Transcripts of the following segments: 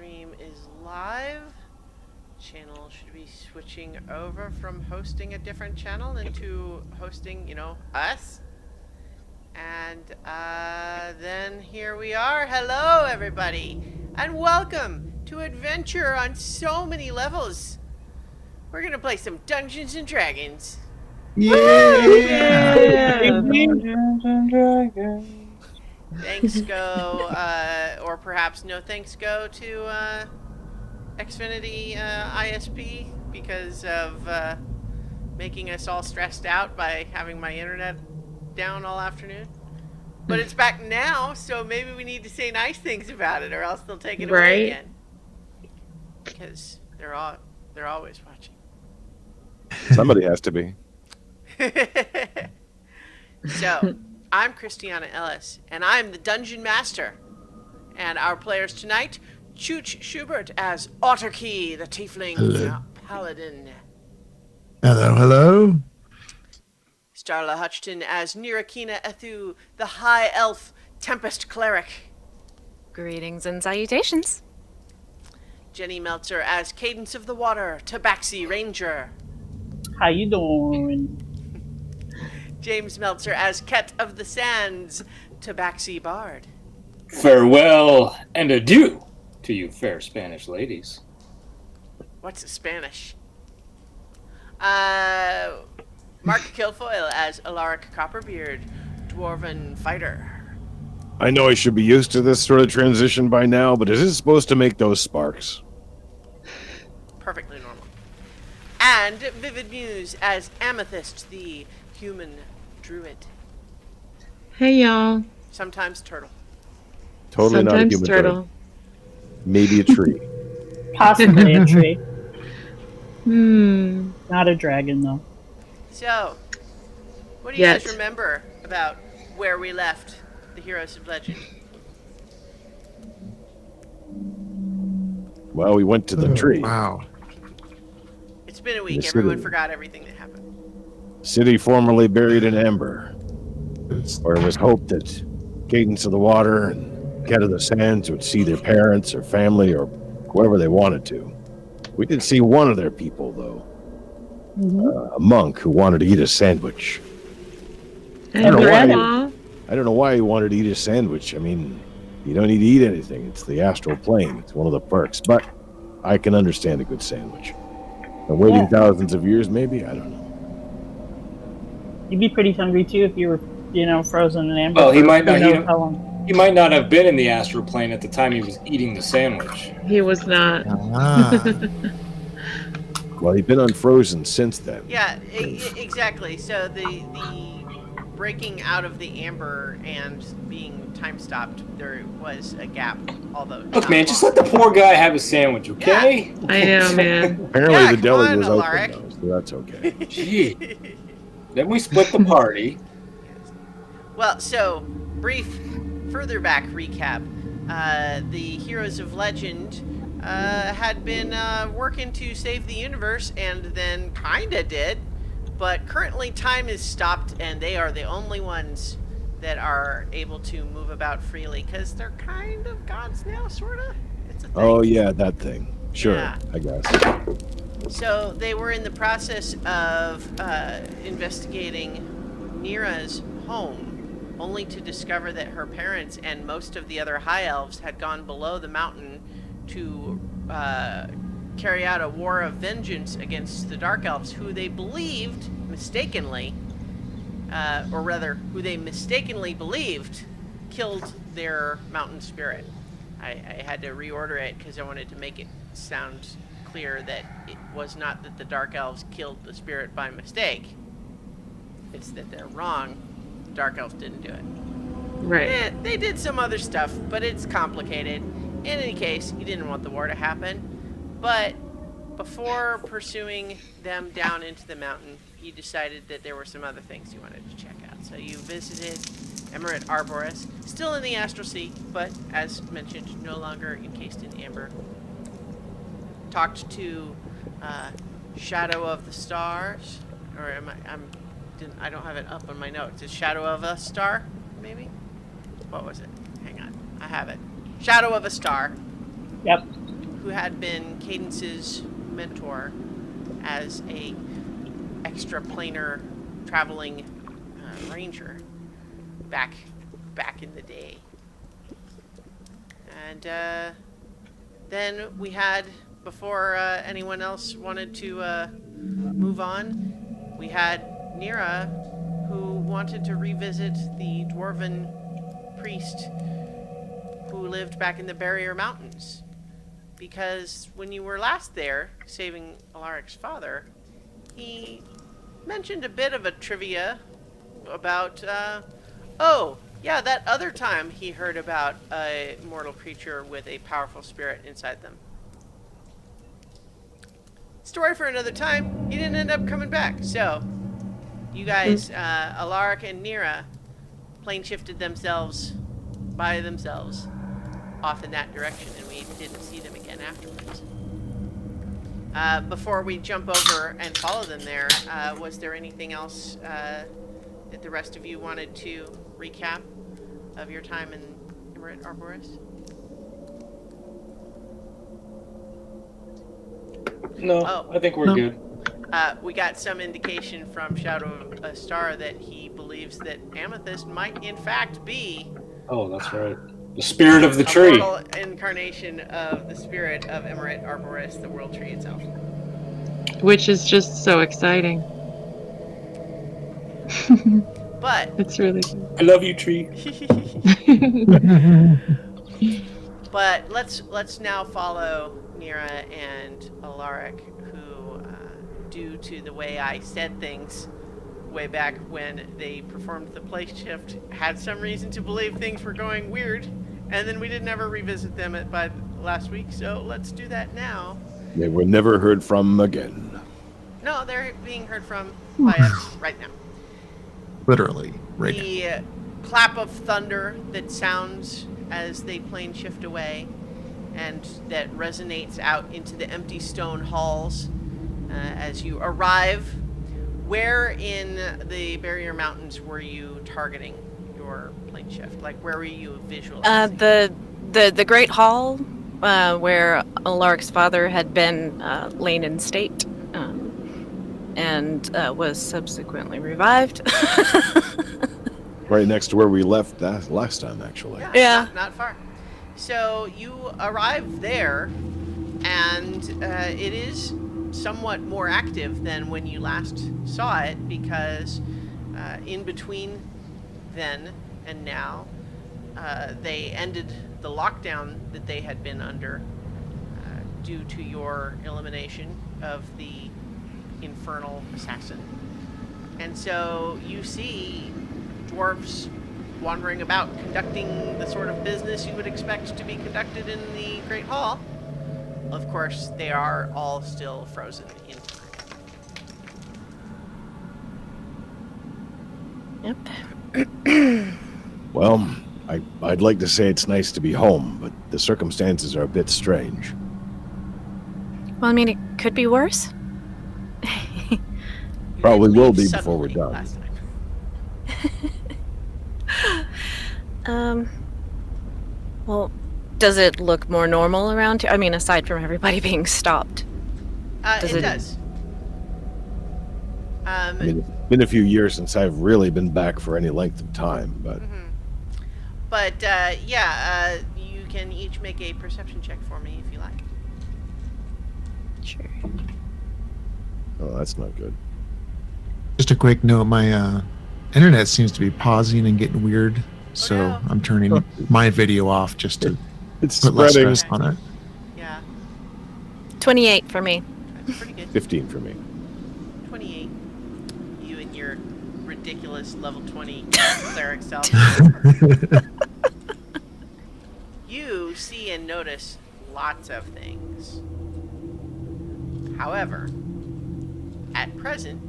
stream is live. Channel should be switching over from hosting a different channel into hosting, us. And then here we are. Hello, everybody, and welcome to Adventure on so many levels. We're gonna play some Dungeons and Dragons. Yeah! Thanks go, or perhaps no thanks go to Xfinity ISP because of making us all stressed out by having my internet down all afternoon. But it's back now, so maybe we need to say nice things about it, or else they'll take it away again. Because they're always watching. Somebody has to be. So, I'm Christiana Ellis, and I'm the Dungeon Master. And our players tonight, Chooch Schubert as Otterkey, the Tiefling Paladin. Hello. Starla Hutchton as Nirakina Ethu, the High Elf Tempest Cleric. Greetings and salutations. Jenny Meltzer as Cadence of the Water, Tabaxi Ranger. How you doing? James Meltzer as Ket of the Sands, Tabaxi Bard. Farewell and adieu to you fair Spanish ladies. What's Spanish? Mark Kilfoyle as Alaric Copperbeard, Dwarven Fighter. I know I should be used to this sort of transition by now, but is it supposed to make those sparks? Perfectly normal. And Vivid Muse as Amethyst, the human druid. Hey y'all. Sometimes turtle. Totally not a Sometimes human turtle. bird. Maybe a tree. Possibly a tree. Not Not a dragon, though. So, what do you guys remember about where we left the Heroes of Legend? Well, we went to the tree. Wow. It's been a week. Yes, Everyone it- forgot everything that happened. City formerly buried in amber, where it was hoped that Cadence of the Water and Ket of the Sands would see their parents or family or whoever they wanted to. We did see one of their people, though. A monk who wanted to eat a sandwich. And don't know why. Grandma. I don't know why he wanted to eat a sandwich. I mean, you don't need to eat anything. It's the astral plane. It's one of the perks. But I can understand a good sandwich. And waiting thousands of years, maybe? I don't know. You'd be pretty hungry too if you were, frozen in amber. Well, he for might who not. knows how long. He might not have been in the astral plane at the time he was eating the sandwich. He was not. Well, he's been unfrozen since then. Yeah, exactly. So the breaking out of the amber and being time stopped, there was a gap. Although Look, man, just let the poor guy have a sandwich, okay? I know, man. Apparently Yeah, the deli come on, was Alaric. open, though, so that's okay. Gee. Then we split the party. Well, so brief further back recap. The Heroes of Legend had been working to save the universe, and then kinda did, but currently time is stopped, and they are the only ones that are able to move about freely, because they're kind of gods now, sorta. It's a thing. Oh, yeah, that thing. Sure, Yeah. I guess. So they were in the process of investigating Nira's home, only to discover that her parents and most of the other high elves had gone below the mountain to carry out a war of vengeance against the dark elves, who they believed mistakenly, or rather, who they mistakenly believed killed their mountain spirit. I had to reorder it because I wanted to make it sound clear that it was not that the dark elves killed the spirit by mistake. It's that they're wrong. The dark elves didn't do it. Right. They did some other stuff, but it's complicated. In any case, he didn't want the war to happen. But before pursuing them down into the mountain, he decided that there were some other things he wanted to check out. So you visited Emerald Arboris, still in the Astral Sea, but as mentioned, no longer encased in amber. Talked to Shadow of the Stars, or I don't have it up on my notes. Is Shadow of a Star, maybe? What was it? Hang on, I have it. Shadow of a Star. Yep. who had been Cadence's mentor as a extraplanar traveling ranger back in the day. And then we had, before anyone else wanted to move on, we had Nira, who wanted to revisit the dwarven priest who lived back in the Barrier Mountains. Because when you were last there, saving Alaric's father, he mentioned a bit of a trivia about, oh, yeah, that other time he heard about a mortal creature with a powerful spirit inside them. Story for another time. He didn't end up coming back. So, you guys, Alaric and Nira, plane shifted themselves by themselves off in that direction, and we didn't see them again afterwards. Before we jump over and follow them there, was there anything else that the rest of you wanted to recap of your time in Emerald Arboris? No, Oh. I think we're good. We got some indication from Shadow of a Star that he believes that Amethyst might in fact be Oh, that's right. The spirit of the a tree. mortal incarnation of the spirit of Emerald Arboris, the world tree itself. Which is just so exciting. But It's really good. I love you, tree. But let's now follow Nira and Alaric, who, due to the way I said things way back when they performed the place shift, had some reason to believe things were going weird, and then we didn't ever revisit them by last week. So let's do that now. They were never heard from again. No, they're being heard from by us right now. Literally, right now. The clap of thunder that sounds as they plane shift away and that resonates out into the empty stone halls as you arrive. Where in the Barrier Mountains were you targeting your plane shift? Like, where were you visualizing? The Great Hall, where Alaric's father had been lain in state, and was subsequently revived. Right next to where we left that last time, actually. Yeah. Not far. So you arrive there, and it is somewhat more active than when you last saw it, because in between then and now, they ended the lockdown that they had been under due to your elimination of the infernal assassin. And so you see dwarves wandering about, conducting the sort of business you would expect to be conducted in the Great Hall. Of course, they are all still frozen in time. Yep. Well, I'd like to say it's nice to be home, but the circumstances are a bit strange. Well, I mean, it could be worse. You Probably didn't will leave be before we're suddenly done. last time. Well, does it look more normal around here? I mean, aside from everybody being stopped. Does It it- does. I mean, it's been a few years since I've really been back for any length of time, but But you can each make a perception check for me if you like. Sure. oh, that's not good. Just a quick note, my internet seems to be pausing and getting weird, so no. I'm turning my video off just to It's put less spreading. stress on it. Yeah, 28 for me. that's pretty good. 15 for me. 28. You and your ridiculous level 20 cleric self. You see and notice lots of things. However, at present,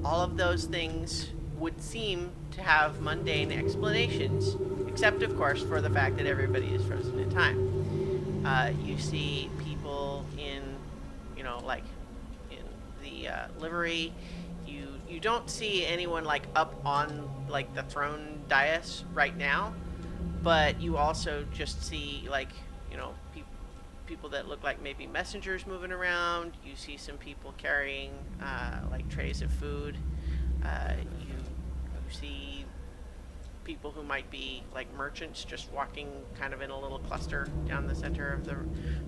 all of those things would seem to have mundane explanations, except, of course, for the fact that everybody is frozen in time. You see people in, like in the livery. You don't see anyone like up on like the throne dais right now, but you also just see like people that look like maybe messengers moving around. You see some people carrying like trays of food. You see people who might be like merchants just walking kind of in a little cluster down the center of the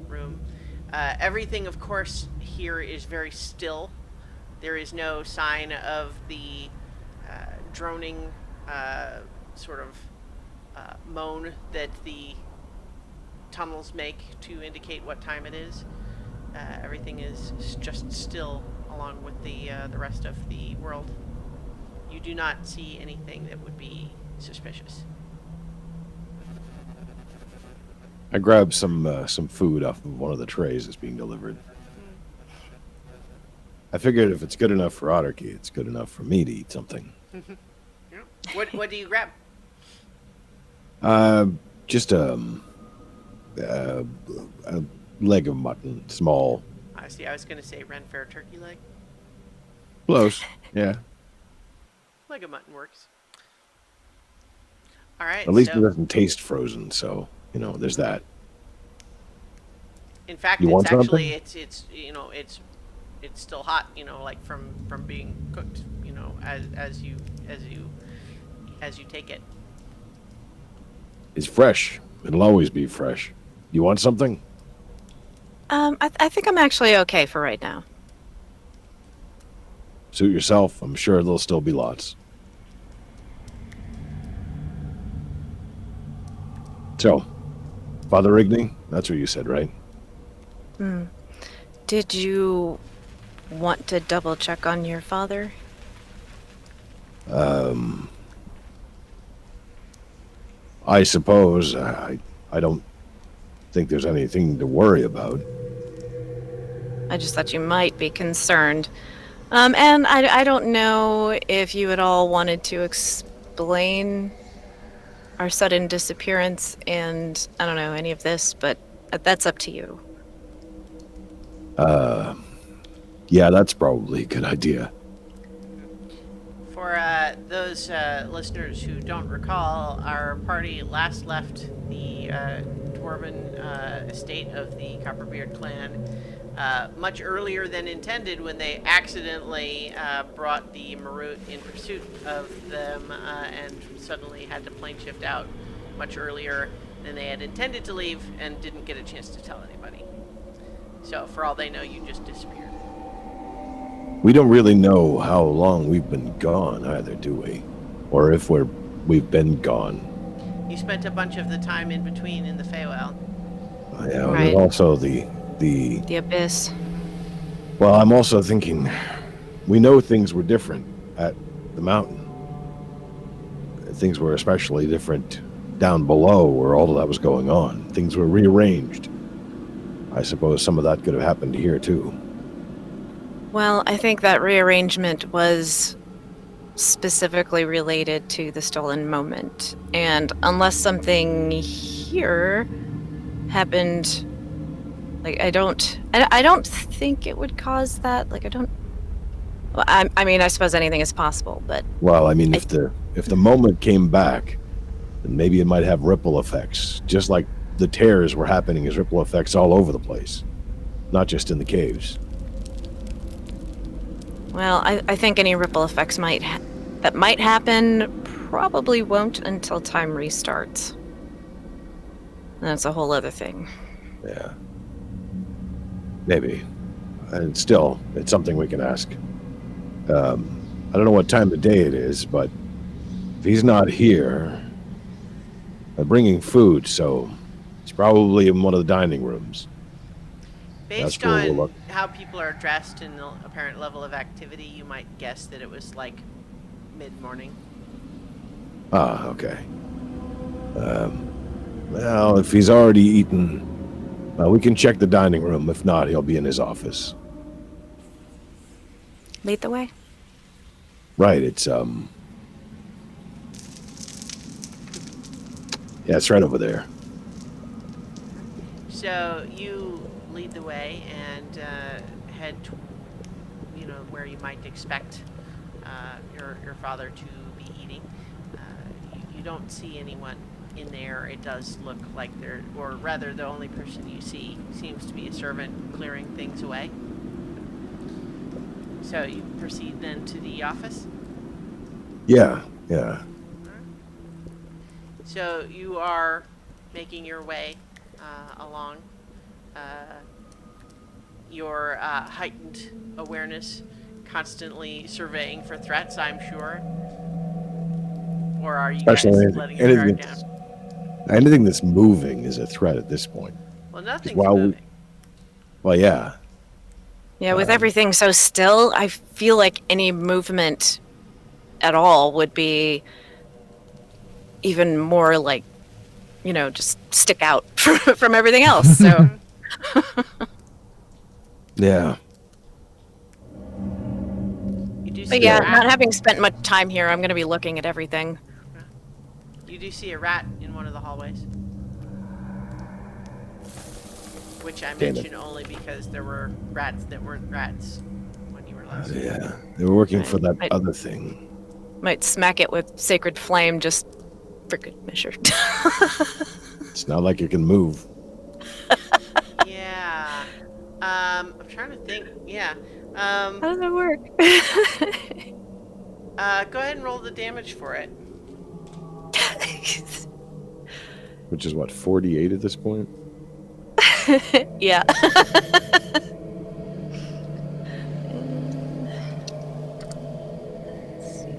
room. Everything, of course, here is very still. There is no sign of the droning sort of moan that the tunnels make to indicate what time it is. Everything is just still along with the rest of the world. You do not see anything that would be suspicious. I grabbed some food off of one of the trays that's being delivered. I figured if it's good enough for Otterkey, it's good enough for me to eat something. Yeah. What do you grab? Just a leg of mutton, small. I see. I was going to say Ren Fair turkey leg. Close. Yeah. Leg of mutton works. All right. At least so, it doesn't taste frozen, so there's that. in fact, You it's want actually something? it's still hot. Like from being cooked. As you take it. It's fresh. It'll always be fresh. You want something? I think I'm actually okay for right now. Suit yourself. I'm sure there'll still be lots. So, Father Igny, that's what you said, right? Did you want to double check on your father? I suppose. I don't think there's anything to worry about. I just thought you might be concerned. And I don't know if you at all wanted to explain our sudden disappearance and, I don't know, any of this, but that's up to you. Yeah, that's probably a good idea. For those listeners who don't recall, our party last left the dwarven estate of the Copperbeard clan much earlier than intended when they accidentally brought the Marut in pursuit of them and suddenly had to plane shift out much earlier than they had intended to leave and didn't get a chance to tell anybody. So for all they know, you just disappeared. We don't really know how long we've been gone either, do we? Or if we've been gone. You spent a bunch of the time in between in the Feywild. Yeah, Right. there's also the The Abyss. Well, I'm also thinking, we know things were different at the mountain. Things were especially different down below where all of that was going on. Things were rearranged. I suppose some of that could have happened here, too. Well, I think that rearrangement was specifically related to the stolen moment. And unless something here happened, like, I don't think it would cause that. Like, well, I mean, I suppose anything is possible, but Well, I mean, if the moment came back, then maybe it might have ripple effects, just like the tears were happening as ripple effects all over the place, not just in the caves. well, I think any ripple effects that might happen probably won't until time restarts. That's a whole other thing. Yeah. Maybe. And still, it's something we can ask. I don't know what time of day it is, but if he's not here, bringing food, so he's probably in one of the dining rooms. Based where we'll on look. how people are dressed and the apparent level of activity, you might guess that it was like mid-morning. Ah, okay. Well, if he's already eaten, we can check the dining room. If not, he'll be in his office. Lead the way. Right, it's, yeah, it's right over there. So you lead the way and head to, where you might expect your father to be eating. You don't see anyone in there, it does look like they're, or rather, the only person you see seems to be a servant clearing things away. So you proceed then to the office. Yeah. So you are making your way along. Your heightened awareness, constantly surveying for threats, I'm sure. Or are you guys Especially letting your guard down? anything that's moving is a threat at this point. Well, nothing's while we- moving. Well, yeah. Yeah, with everything so still, I feel like any movement at all would be even more like, just stick out from everything else. So, Yeah. You do see but yeah, a rat. not having spent much time here, I'm going to be looking at everything. You do see a rat in one of the hallways. Which I Damn it. mention only because there were rats that weren't rats when you were last. Yeah. They were working for that Right. other thing. Might smack it with sacred flame just for good measure. It's not like it can move. Yeah. I'm trying to think. Yeah. How does that work? Go ahead and roll the damage for it. Which is what, 48 at this point? Yeah. Let's see.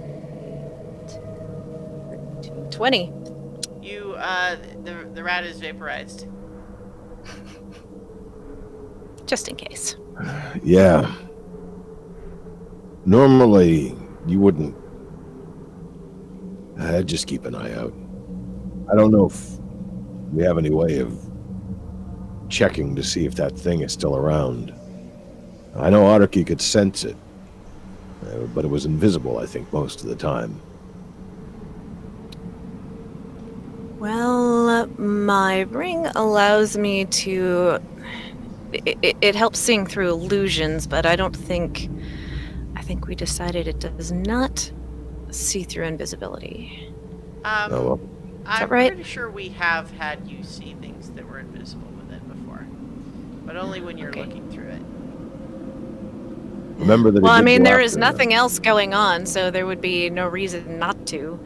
20. You, the rat is vaporized. Just in case. Yeah. Normally, you wouldn't. I'd just keep an eye out. I don't know if we have any way of checking to see if that thing is still around. I know Otterkey could sense it, but it was invisible, I think, most of the time. Well, my ring allows me to. It helps seeing through illusions, but I don't think. I think we decided it does not see through invisibility. Um, Oh, well. I'm right? pretty sure we have had you see things that were invisible with it before, but only when you're Okay. looking through it. Remember that. Well, it I did mean, go there is after- nothing else going on, so there would be no reason not to.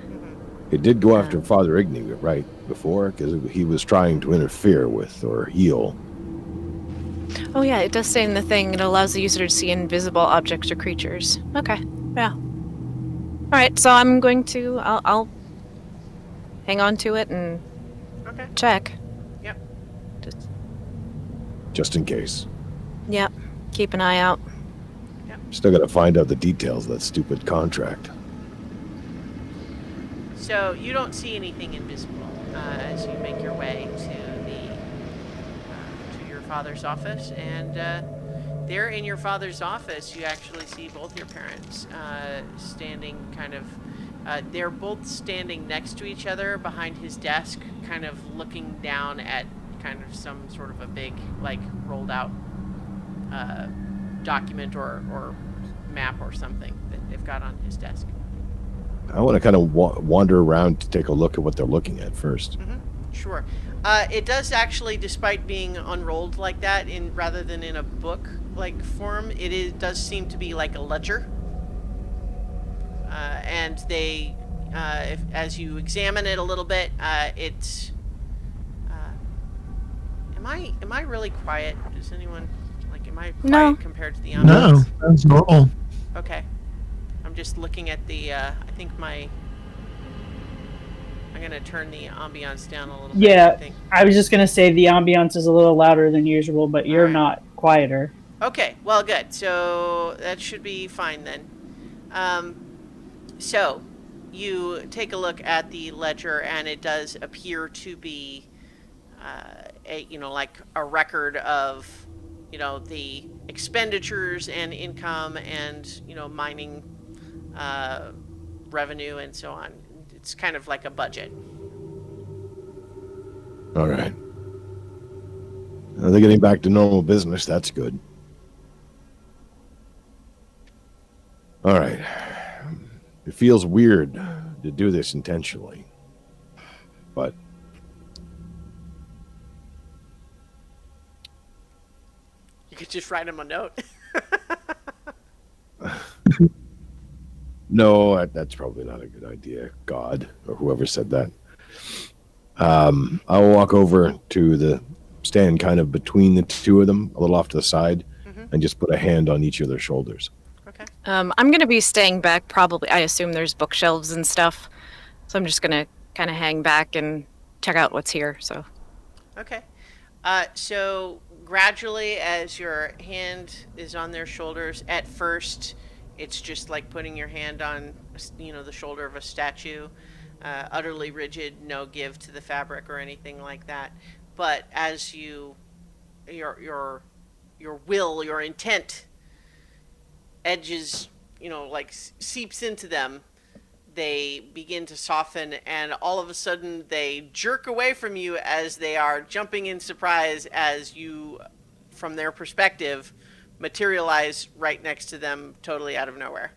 It did go after Father Igni, right, before? Because he was trying to interfere with or heal. Oh yeah, it does say in the thing it allows the user to see invisible objects or creatures. Okay, yeah. All right, so I'm going to. I'll hang on to it and Okay. check. Yep. Just in case. Yep. Keep an eye out. Still got to find out the details of that stupid contract. So you don't see anything invisible as you make your way to your father's office, and there in your father's office, you actually see both your parents standing kind of. They're both standing next to each other behind his desk, kind of looking down at kind of some sort of a big, like, rolled out document or map or something that they've got on his desk. I want to kind of wander around to take a look at what they're looking at first. Sure. It does actually, despite being unrolled like that, rather than in a book-like form, does seem to be like a ledger. And they, as you examine it a little bit, it's. Am I really quiet? Does anyone am I quiet No. compared to the No, ambiance? that's normal. Okay. I'm just looking at the. I think I'm gonna turn the ambiance down a little bit. Yeah. I think. I was just gonna say the ambiance is a little louder than usual, but you're Alright. not quieter. Okay, well, good. So that should be fine then. So you take a look at the ledger, and it does appear to be like a record of the expenditures and income and mining revenue and so on. It's kind of like a budget. All right. They're getting back to normal business. That's good. All right. It feels weird to do this intentionally, but You could just write him a note. No, that's probably not a good idea. God, or whoever said that. I'll walk over to the stand kind of between the two of them, a little off to the side, and just put a hand on each of their shoulders. Okay. I'm going to be staying back probably. I assume there's bookshelves and stuff. So I'm just going to kind of hang back and check out what's here. So Okay. So gradually, as your hand is on their shoulders, at first, it's just like putting your hand on, the shoulder of a statue, utterly rigid, no give to the fabric or anything like that. But as your will, your intent edges, seeps into them, they begin to soften, and all of a sudden they jerk away from you as they are jumping in surprise as you, from their perspective, materialize right next to them totally out of nowhere.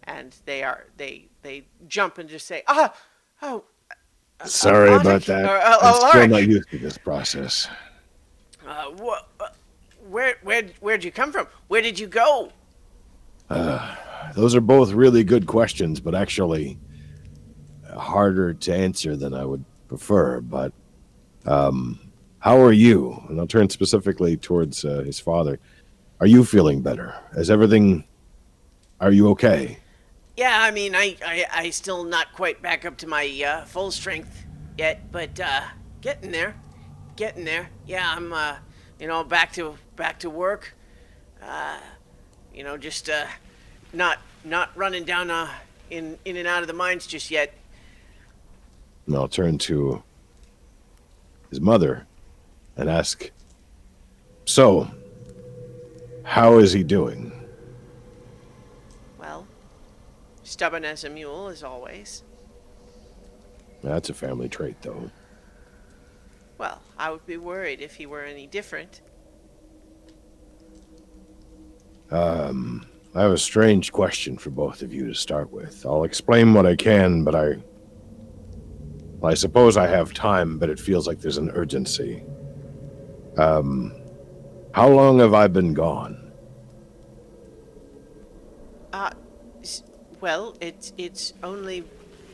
And they jump and just say, Sorry Logic? about that. I'm I'm still sorry. not used to this process. Where'd you come from? Where did you go? Those are both really good questions, but actually harder to answer than I would prefer. But how are you? And I'll turn specifically towards his father. Are you feeling better? Are you okay? Yeah, I mean, I still not quite back up to my full strength yet, but getting there. Yeah, I'm back to work. Just not running down in and out of the mines just yet. And I'll turn to his mother and ask, so, how is he doing? Well, stubborn as a mule, as always. That's a family trait, though. Well, I would be worried if he were any different. I have a strange question for both of you to start with. I'll explain what I can, but I suppose I have time, but it feels like there's an urgency. How long have I been gone? Well, it's only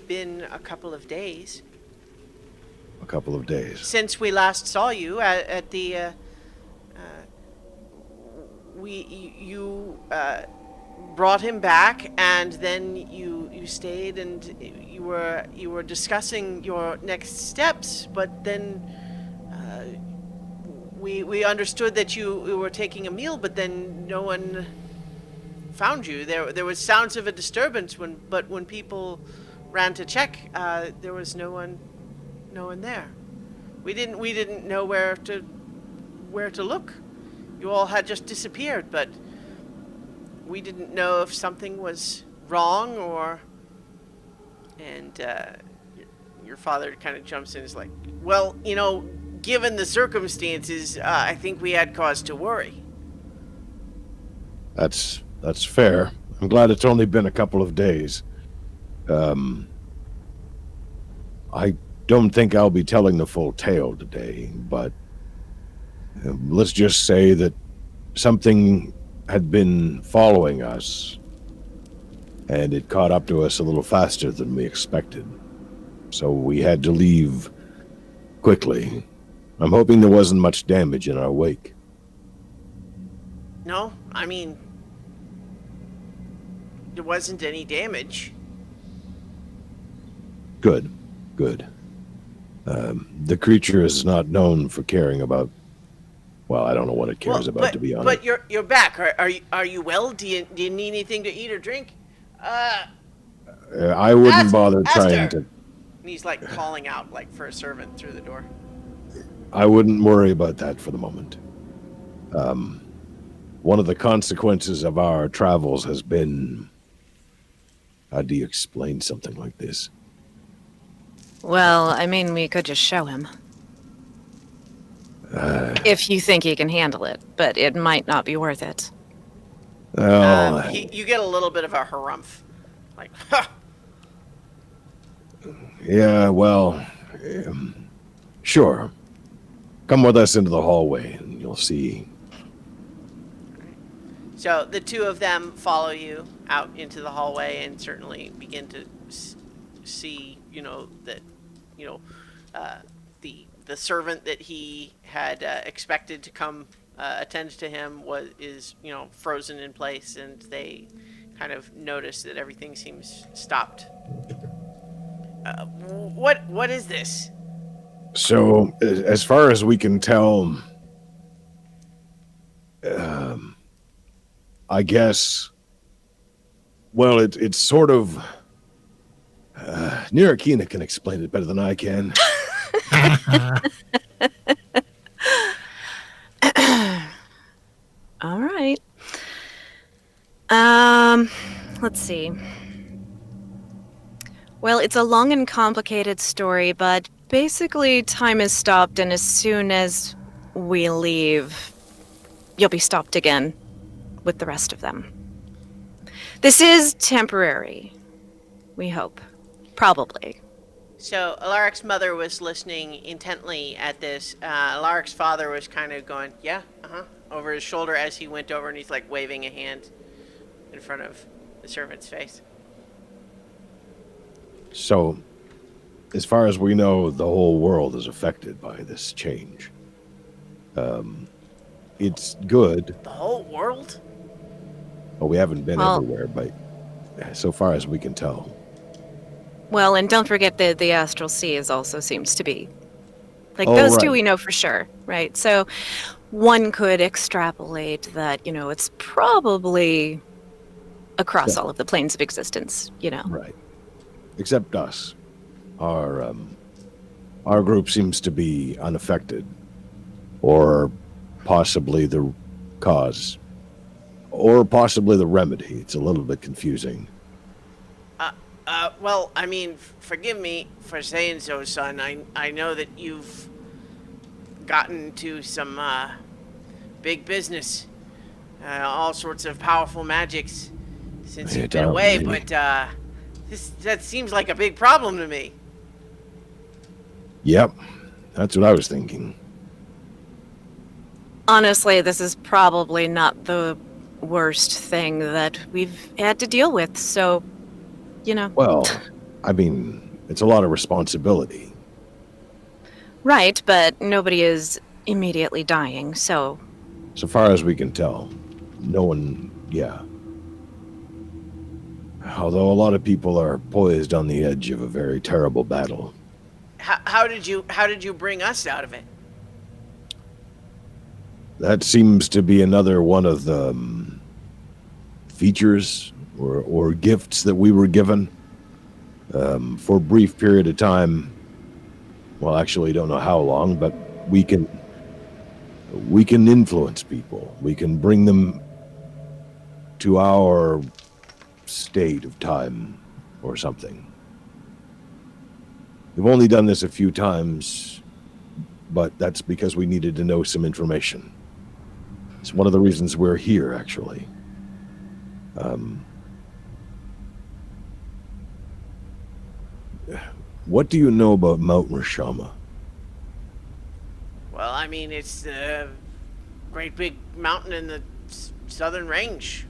been a couple of days A couple of days. since we last saw you at the. You brought him back, and then you stayed, and you were discussing your next steps. But then we understood that you were taking a meal, but then no one found you. There was sounds of a disturbance but when people ran to check, there was no one there. We didn't know where to look. You all had just disappeared, but we didn't know if something was wrong and your father kind of jumps in and is like, well, given the circumstances, I think we had cause to worry. That's fair. I'm glad it's only been a couple of days. I don't think I'll be telling the full tale today, but let's just say that something had been following us, and it caught up to us a little faster than we expected. So we had to leave quickly. I'm hoping there wasn't much damage in our wake. No, I mean, there wasn't any damage. Good. The creature is not known for caring about. Well, I don't know what it cares about, to be honest. But you're back. Are you well? Do you need anything to eat or drink? I wouldn't bother trying Aster! to. And he's like calling out like for a servant through the door. I wouldn't worry about that for the moment. One of the consequences of our travels has been. How do you explain something like this? well, I mean, we could just show him. If you think he can handle it, but it might not be worth it. Oh, You get a little bit of a harumph, like, ha! yeah, well, sure. Come with us into the hallway, and you'll see So the two of them follow you out into the hallway and certainly begin to see, that, the servant that he had expected to come attend to him is frozen in place, and they kind of notice that everything seems stopped. What is this? So, as far as we can tell, I guess, well, it's sort of, Nirakina can explain it better than I can. All right. Let's see. Well, it's a long and complicated story, but basically time is stopped, and as soon as we leave, you'll be stopped again with the rest of them. This is temporary, we hope. Probably. So Alaric's mother was listening intently at this. Alaric's father was kind of going, yeah, over his shoulder as he went over, and he's like waving a hand in front of the servant's face. So, as far as we know, the whole world is affected by this change. It's good. The whole world? Well, we haven't been everywhere, but so far as we can tell. Well, and don't forget that the Astral Sea also seems to be. Like, Oh, those right. two we know for sure, right? So one could extrapolate that, it's probably across all of the planes of existence, Right. Except us. Our group seems to be unaffected. Or possibly the cause. Or possibly the remedy. It's a little bit confusing. Well, I mean, forgive me for saying so, son. I know that you've gotten to some big business, all sorts of powerful magics since you've been away, but that seems like a big problem to me. Yep. That's what I was thinking. Honestly, this is probably not the worst thing that we've had to deal with, so, Well, I mean, it's a lot of responsibility. Right, but nobody is immediately dying, so... So far as we can tell, no one, Although a lot of people are poised on the edge of a very terrible battle. How did you bring us out of it? That seems to be another one of the features or gifts that we were given for a brief period of time. Well, actually, don't know how long, but we can influence people. We can bring them to our state of time or something. We've only done this a few times, but that's because we needed to know some information. It's one of the reasons we're here, actually. What do you know about Mount Rashama? Well, I mean, it's the great big mountain in the southern range.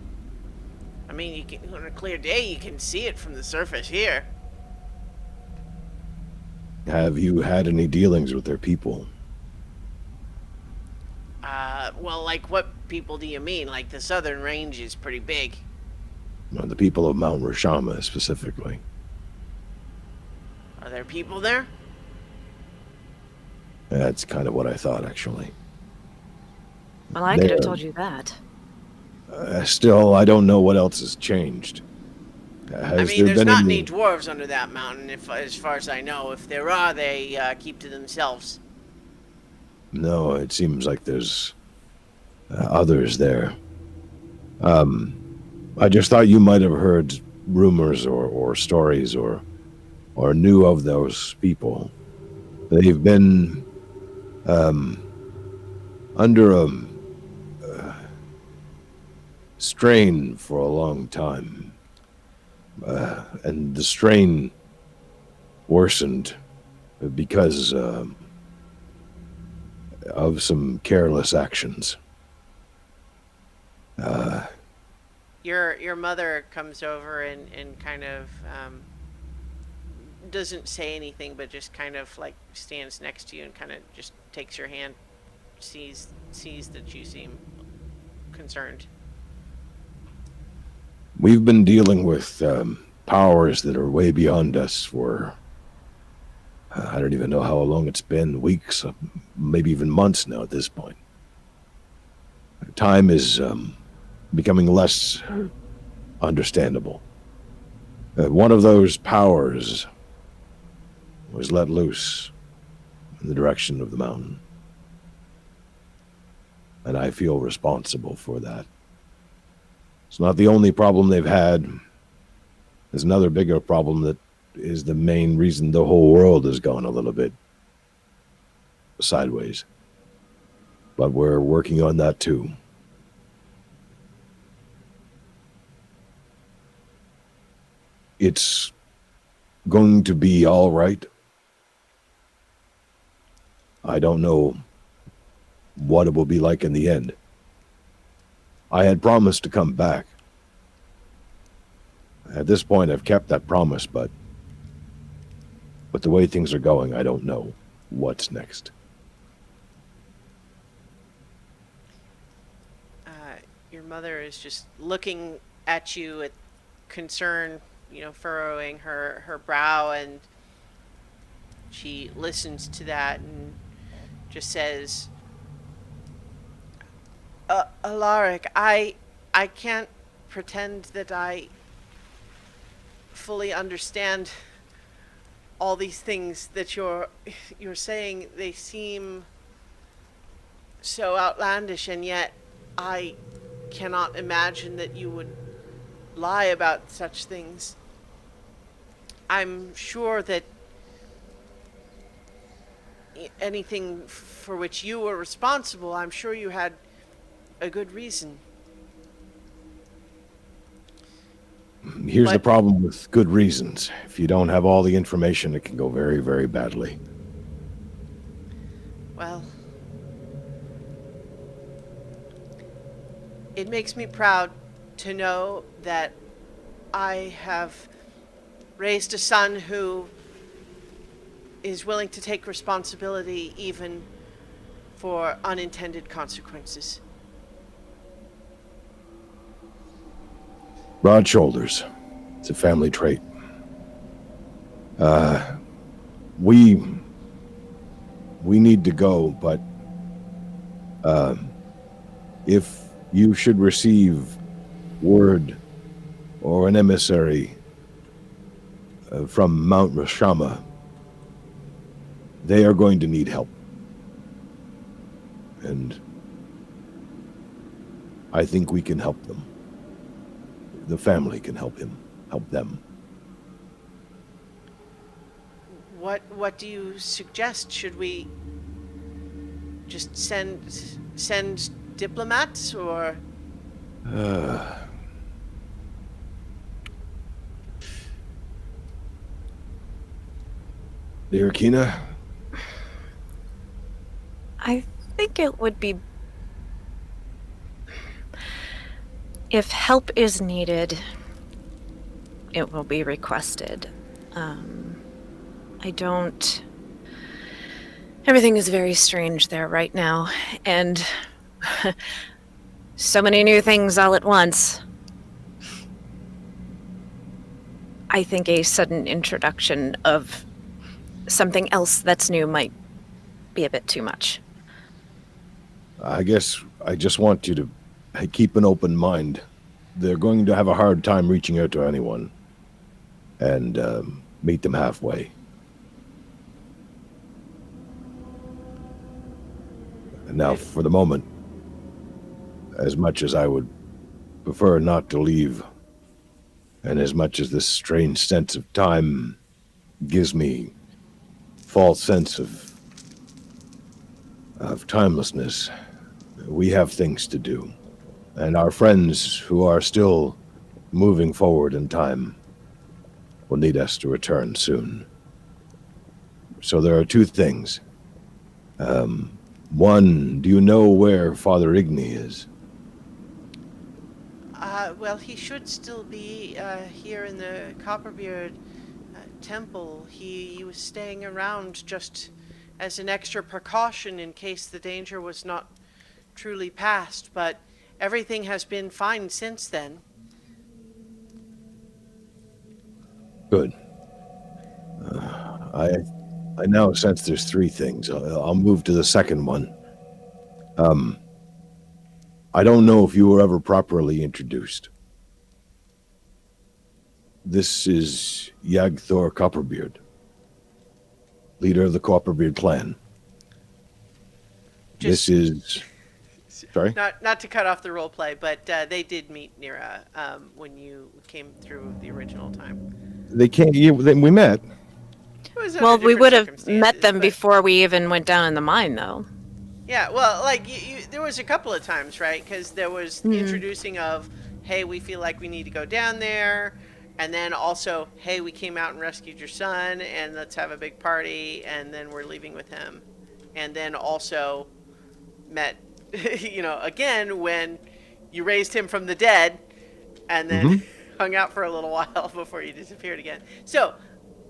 I mean, on a clear day, you can see it from the surface here. Have you had any dealings with their people? Well, like, what people do you mean? Like, the southern range is pretty big. No, the people of Mount Rashama, specifically. Are there people there? That's kind of what I thought, actually. Well, I could have told you that. Still, I don't know what else has changed. I mean, there's not any dwarves under that mountain, as far as I know. If there are, they keep to themselves. No, it seems like there's others there. I just thought you might have heard rumors or stories or knew of those people. They've been under a strain for a long time. And the strain worsened because of some careless actions. Your mother comes over and kind of doesn't say anything, but just kind of like stands next to you and kind of just takes your hand, sees that you seem concerned. We've been dealing with powers that are way beyond us for I don't even know how long it's been, weeks, maybe even months now at this point. Time is becoming less understandable. One of those powers was let loose in the direction of the mountain. And I feel responsible for that. It's not the only problem they've had. There's another bigger problem that is the main reason the whole world has gone a little bit sideways. But we're working on that too. It's going to be all right. I don't know what it will be like in the end. I had promised to come back. At this point, I've kept that promise, but the way things are going, I don't know what's next. Your mother is just looking at you with concern, furrowing her brow, and she listens to that and just says, Alaric, I can't pretend that I fully understand all these things that you're saying. They seem so outlandish, and yet I cannot imagine that you would lie about such things. I'm sure that anything for which you were responsible, I'm sure you had a good reason. Here's the problem with good reasons. If you don't have all the information, it can go very, very badly. Well, it makes me proud to know that I have raised a son who is willing to take responsibility even for unintended consequences. Broad shoulders. It's a family trait. We need to go, but if you should receive word or an emissary from Mount Rashama, they are going to need help. And I think we can help them. The family can help them. What do you suggest? Should we just send diplomats, or? Dear Kina? I think it would be... If help is needed, it will be requested. I don't... Everything is very strange there right now, and so many new things all at once. I think a sudden introduction of something else that's new might be a bit too much. I guess I just want you to keep an open mind. They're going to have a hard time reaching out to anyone, and meet them halfway. And now, for the moment, as much as I would prefer not to leave, and as much as this strange sense of time gives me false sense of timelessness, we have things to do. And our friends who are still moving forward in time will need us to return soon. So there are two things. One, do you know where Father Igni is? Well, he should still be here in the Copperbeard temple. He was staying around just as an extra precaution in case the danger was not truly past, but everything has been fine since then. Good. I now sense there's three things. I'll move to the second one. I don't know if you were ever properly introduced. This is Yagthor Copperbeard, leader of the Copperbeard clan. Just- This is... Sorry? Not to cut off the role play, but they did meet Nira when you came through the original time. They can't... we met. It was Well, under we different would have circumstances, met them but- before we even went down in the mine, though. Yeah, well, like there was a couple of times, right? Because there was the introducing of, hey, we feel like we need to go down there, and then also, hey, we came out and rescued your son, and let's have a big party, and then we're leaving with him, and then also met, again when you raised him from the dead, and then hung out for a little while before you disappeared again. So,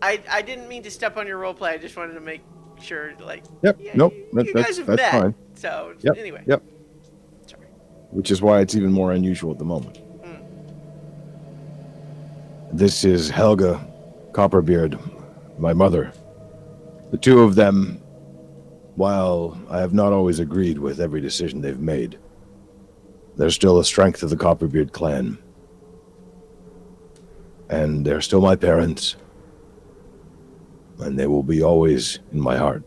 I didn't mean to step on your role play. I just wanted to make sure, like, Yep. yeah, Nope. you guys have that's met. fine. So Yep. anyway, Yep. sorry. Which is why it's even more unusual at the moment. This is Helga Copperbeard, my mother. The two of them, while I have not always agreed with every decision they've made, they're still the strength of the Copperbeard clan. And they're still my parents. And they will be always in my heart.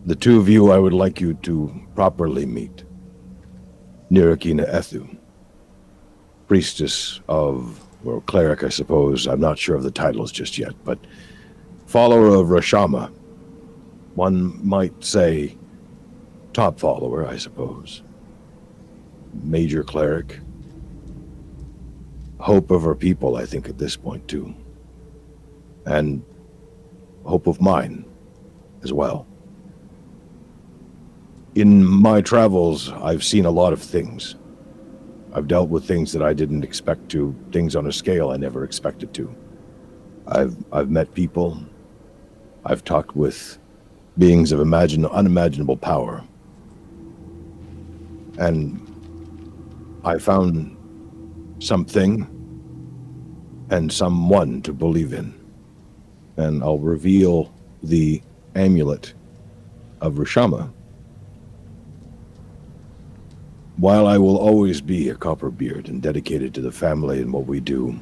The two of you I would like you to properly meet. Nirikina Ethu, priestess of, or cleric I suppose, I'm not sure of the titles just yet, but follower of Rashama. One might say top follower, I suppose. Major cleric. Hope of her people, I think, at this point too. And hope of mine as well. In my travels, I've seen a lot of things. I've dealt with things that I didn't expect to, things on a scale I never expected to. I've met people. I've talked with beings of unimaginable power. And I found something and someone to believe in. And I'll reveal the amulet of Rashama. While I will always be a Copperbeard and dedicated to the family and what we do,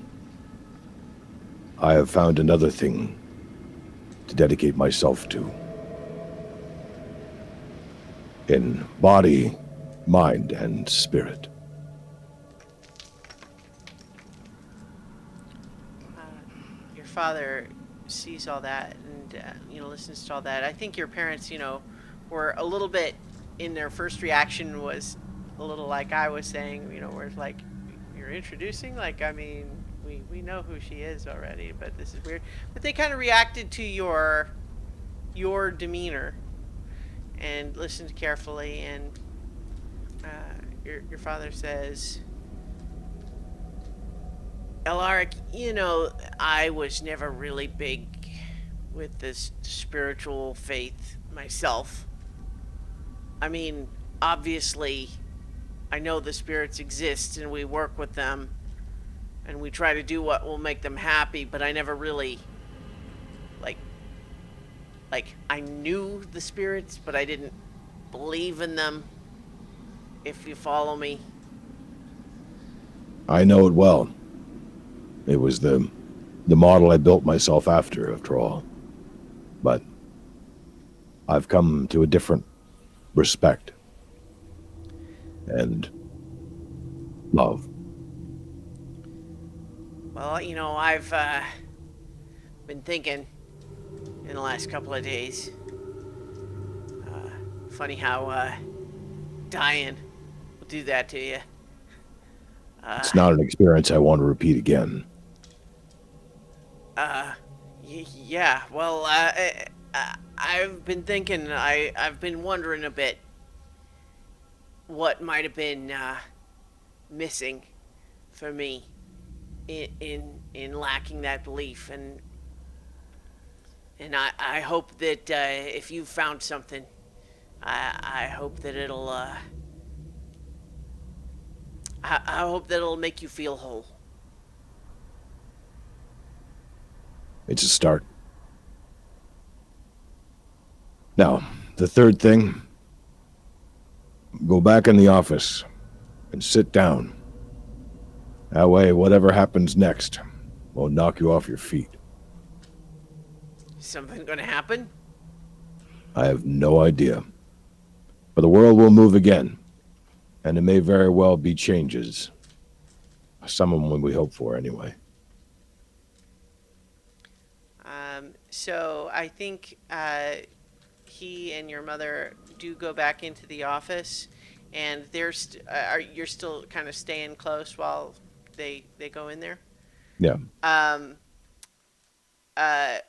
I have found another thing to dedicate myself to. In body, mind, and spirit. Your father sees all that and listens to all that. I think your parents were a little bit, in their first reaction was a little like I was saying, where it's like, you're introducing, like, I mean, we know who she is already, but this is weird. But they kind of reacted to your demeanor and listened carefully, and your father says, Alaric, I was never really big with this spiritual faith myself. I mean, obviously, I know the spirits exist and we work with them and we try to do what will make them happy, but I never really, like I knew the spirits, but I didn't believe in them, if you follow me. I know it well. It was the model I built myself after all. But I've come to a different respect and love. Well, I've been thinking in the last couple of days. Funny how dying will do that to you. It's not an experience I want to repeat again. Yeah, well, I've been thinking, I've been wondering a bit. what might have been missing for me in lacking that belief, and I hope that if you found something, I hope that it'll I hope that it'll make you feel whole. It's a start. Now, the third thing, go back in the office and sit down. That way, whatever happens next won't knock you off your feet. Something gonna happen? I have no idea. But the world will move again, and it may very well be changes. Some of them we hope for, anyway. So I think he and your mother do go back into the office, and you're still kind of staying close while they go in there. Yeah.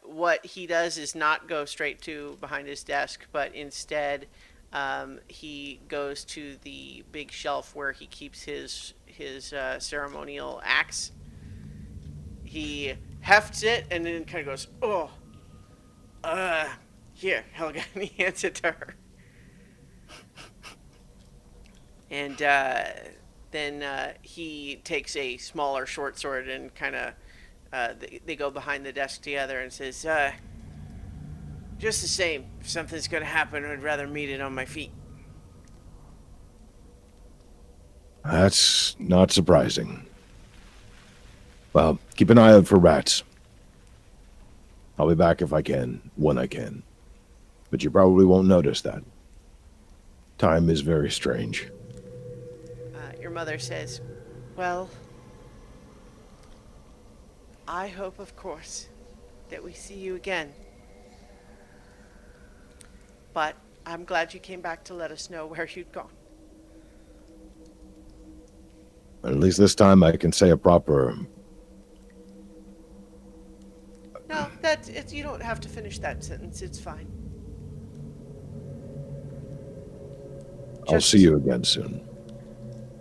What he does is not go straight to behind his desk, but instead he goes to the big shelf where he keeps his ceremonial axe. He hefts it and then kind of goes, "Oh, here, Helga," and he hands it to her. And then he takes a smaller short sword and kind of they go behind the desk together and says, "Just the same, if something's gonna happen, I'd rather meet it on my feet." That's not surprising. Well, keep an eye out for rats. I'll be back if I can, when I can. But you probably won't notice that. Time is very strange. Your mother says, "Well, I hope, of course, that we see you again. But I'm glad you came back to let us know where you'd gone." At least this time I can say a proper... No, you don't have to finish that sentence. It's fine. I'll see you again soon.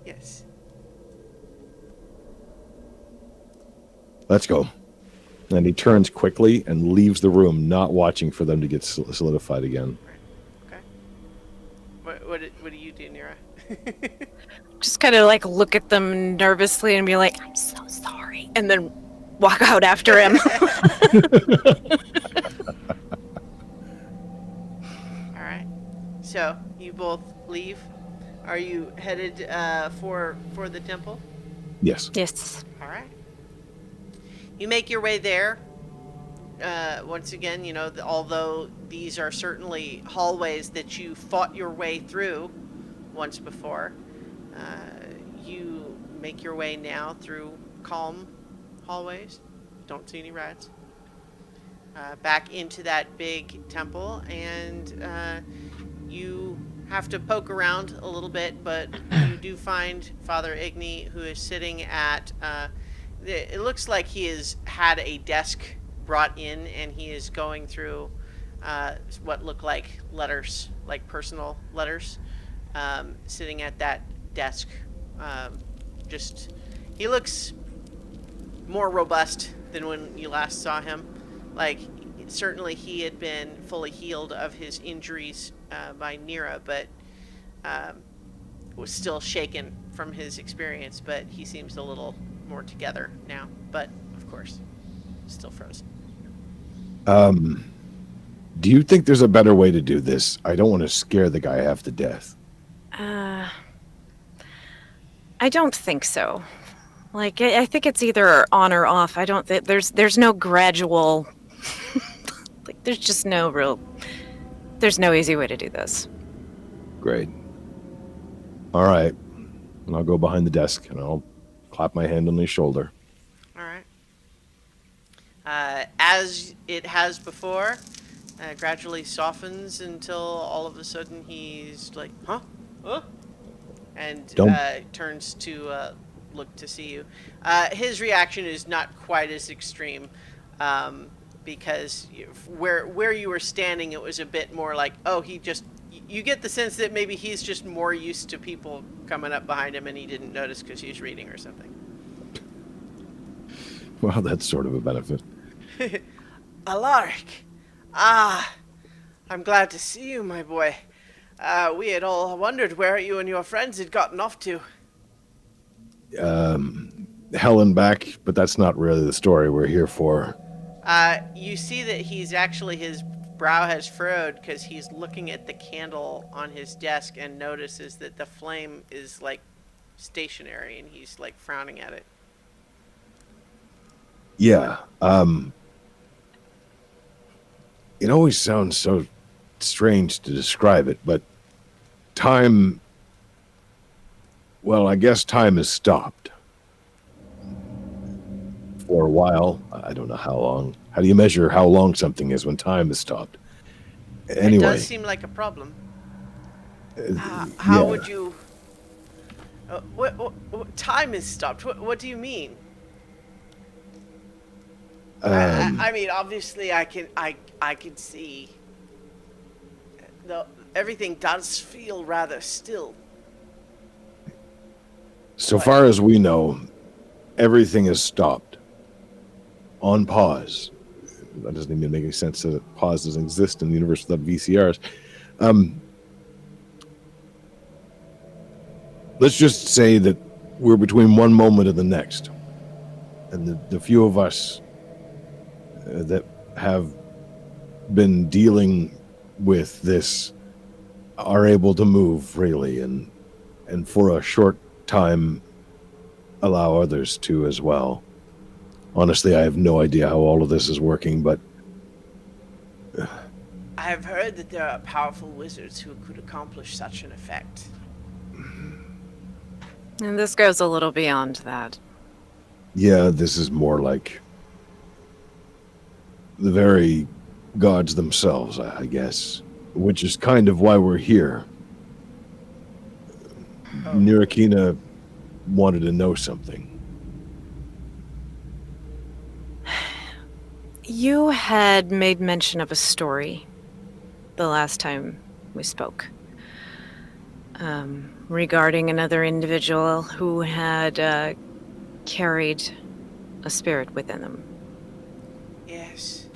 Yes. Let's go. And he turns quickly and leaves the room, not watching for them to get solidified again. Okay. What do you do, Nira? Just kind of like look at them nervously and be like, "I'm so sorry," and then walk out after him. All right. So you both leave. Are you headed for the temple? Yes. Yes. All right. You make your way there. Once again, you know, although these are certainly hallways that you fought your way through once before, you make your way now through calm hallways. Don't see any rats. Back into that big temple, and you have to poke around a little bit, but you do find Father Igni, who is sitting at it looks like he has had a desk brought in, and he is going through what look like letters, like personal letters, sitting at that desk. He looks more robust than when you last saw him. Like, certainly he had been fully healed of his injuries by Nira, but was still shaken from his experience, but he seems a little more together now, but of course still frozen. Do you think there's a better way to do this? I don't want to scare the guy half to death. I don't think so. Like, I think it's either on or off. I don't think there's no gradual like, there's no easy way to do this. Great. All right. And I'll go behind the desk and I'll clap my hand on his shoulder. All right. As it has before, gradually softens until all of a sudden he's like, "Huh? Huh?" And turns to look to see you. His reaction is not quite as extreme, because where you were standing, it was a bit more like, oh, he just you get the sense that maybe he's just more used to people coming up behind him and he didn't notice because he was reading or something. Well, that's sort of a benefit. Alaric. Ah, I'm glad to see you, my boy. We had all wondered where you and your friends had gotten off to. Helen back, but that's not really the story we're here for. You see that he's actually, his brow has furrowed because he's looking at the candle on his desk and notices that the flame is like stationary and he's like frowning at it. Yeah. It always sounds so strange to describe it, but time, well, I guess time has stopped. For a while. I don't know how long. How do you measure how long something is when time has stopped? Anyway. It does seem like a problem. How would you... what time has stopped? What do you mean? I mean, obviously, I can see. Everything does feel rather still. So far as we know, everything has stopped. On pause. That doesn't even make any sense that pause doesn't exist in the universe without VCRs. Let's just say that we're between one moment and the next. And the few of us that have been dealing with this are able to move freely and for a short time allow others to as well. Honestly, I have no idea how all of this is working, but I have heard that there are powerful wizards who could accomplish such an effect. And this goes a little beyond that. yeah, this is more like the very gods themselves, I guess, which is kind of why we're here. Nirakina wanted to know something. You had made mention of a story the last time we spoke. Regarding another individual who had carried a spirit within them. Yes.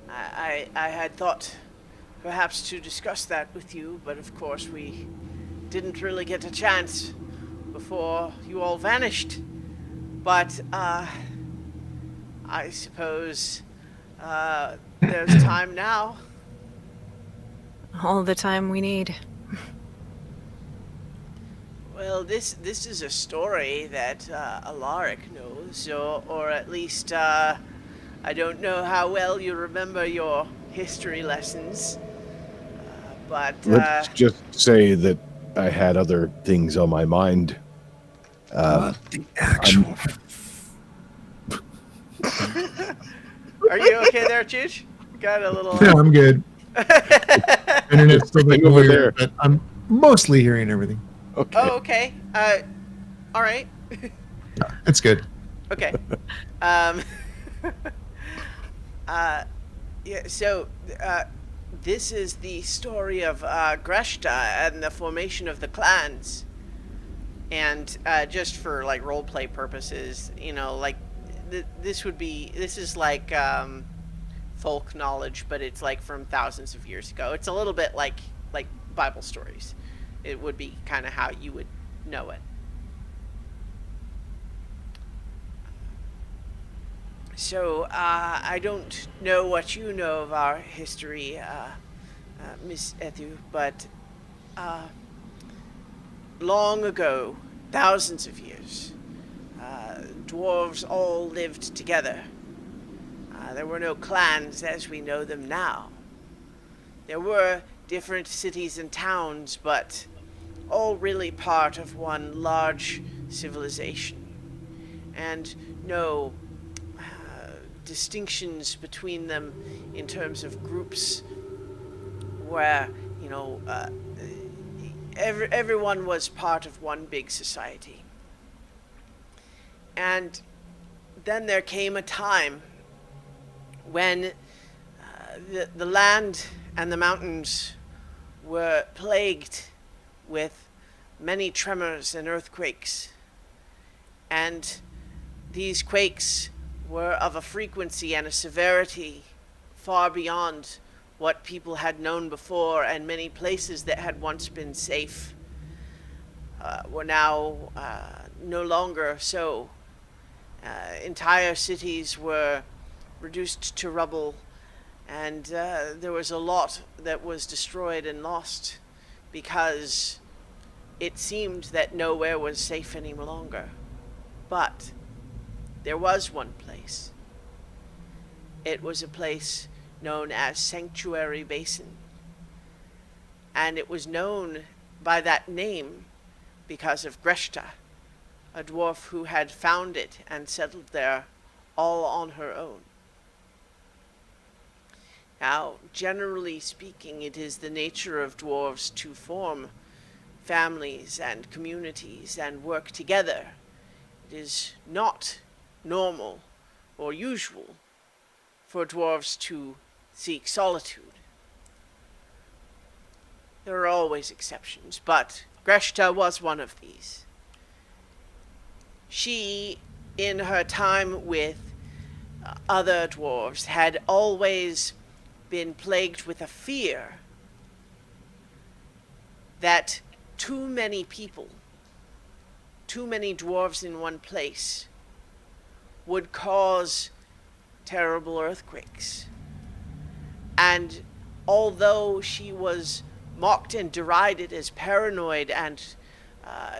I had thought perhaps to discuss that with you, but of course we didn't really get a chance before you all vanished. But I suppose there's time now. All the time we need. Well, this is a story that Alaric knows, or at least I don't know how well you remember your history lessons, but Let's just say that I had other things on my mind. The actual. Are you okay there, Chooch? Got a little... No, I'm good. Internet's still Everything being over weird, there. but I'm mostly hearing everything. Okay. Oh, okay. All right. It's good. Okay. Yeah, so this is the story of Greshta and the formation of the clans. And just for like role play purposes, you know, like this is like folk knowledge, but it's like from thousands of years ago. It's a little bit like Bible stories. It would be kind of how you would know it. So, I don't know what you know of our history, Miss Ethu, but long ago, thousands of years, dwarves all lived together. There were no clans as we know them now. There were different cities and towns, but all really part of one large civilization. And no distinctions between them in terms of groups where, you know, everyone was part of one big society. And then there came a time when the land and the mountains were plagued with many tremors and earthquakes. And these quakes were of a frequency and a severity far beyond what people had known before, and many places that had once been safe were now no longer so. Entire cities were reduced to rubble, and there was a lot that was destroyed and lost because it seemed that nowhere was safe any longer. But there was one place. It was a place known as Sanctuary Basin. And it was known by that name because of Greshta, a dwarf who had found it and settled there all on her own. Now, generally speaking, it is the nature of dwarves to form families and communities and work together. It is not normal or usual for dwarves to seek solitude. There are always exceptions, but Greshta was one of these. She, in her time with other dwarves, had always been plagued with a fear that too many people, too many dwarves in one place, would cause terrible earthquakes. And although she was mocked and derided as paranoid and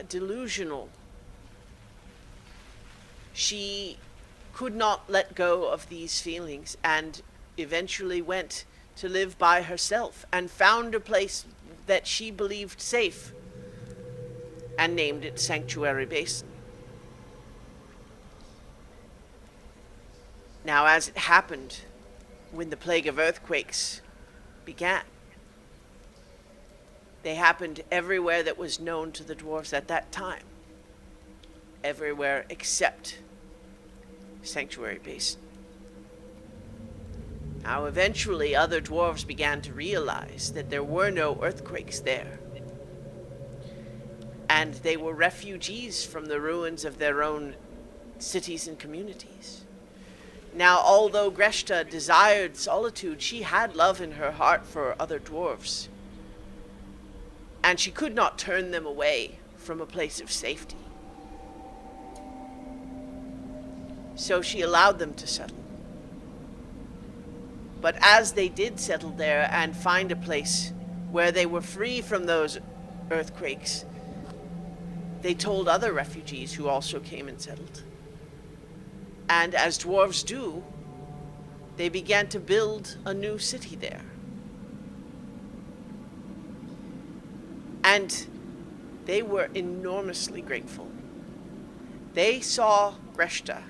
delusional, she could not let go of these feelings and eventually went to live by herself and found a place that she believed safe and named it Sanctuary Basin. Now, as it happened, when the plague of earthquakes began, they happened everywhere that was known to the dwarves at that time. Everywhere except Sanctuary Basin. Now, eventually, other dwarves began to realize that there were no earthquakes there. And they were refugees from the ruins of their own cities and communities. Now, although Greshta desired solitude, she had love in her heart for other dwarves. And she could not turn them away from a place of safety. So she allowed them to settle. But as they did settle there and find a place where they were free from those earthquakes, they told other refugees who also came and settled. And as dwarves do, they began to build a new city there. And they were enormously grateful. They saw Greshta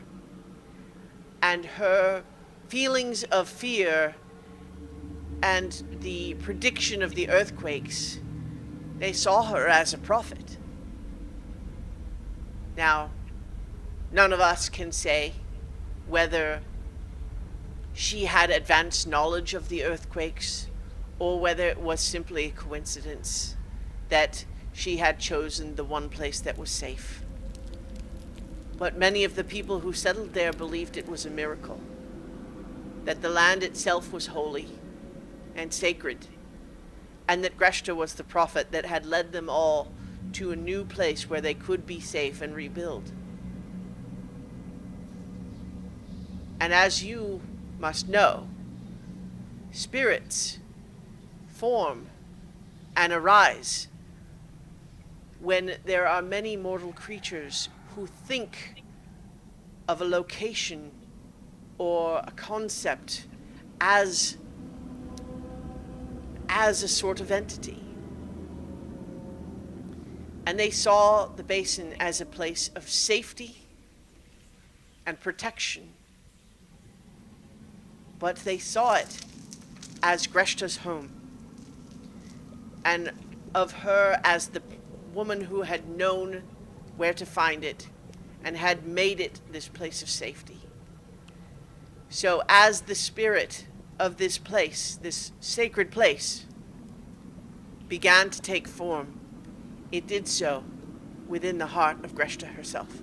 and her feelings of fear and the prediction of the earthquakes. They saw her as a prophet. Now, none of us can say whether she had advanced knowledge of the earthquakes or whether it was simply a coincidence that she had chosen the one place that was safe. But many of the people who settled there believed it was a miracle, that the land itself was holy and sacred, and that Greshta was the prophet that had led them all to a new place where they could be safe and rebuild. And as you must know, spirits form and arise when there are many mortal creatures who think of a location or a concept as a sort of entity. And they saw the basin as a place of safety and protection. But they saw it as Greshta's home, and of her as the woman who had known where to find it and had made it this place of safety. So as the spirit of this place, this sacred place, began to take form, it did so within the heart of Greshta herself.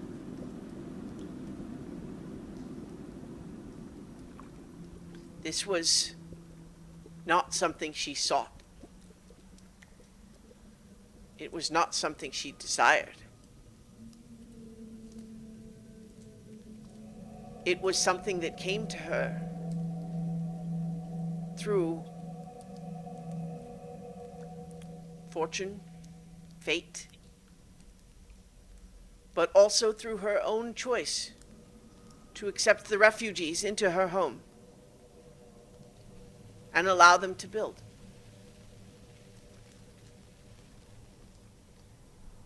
This was not something she sought. It was not something she desired. It was something that came to her through fortune, fate, but also through her own choice to accept the refugees into her home and allow them to build.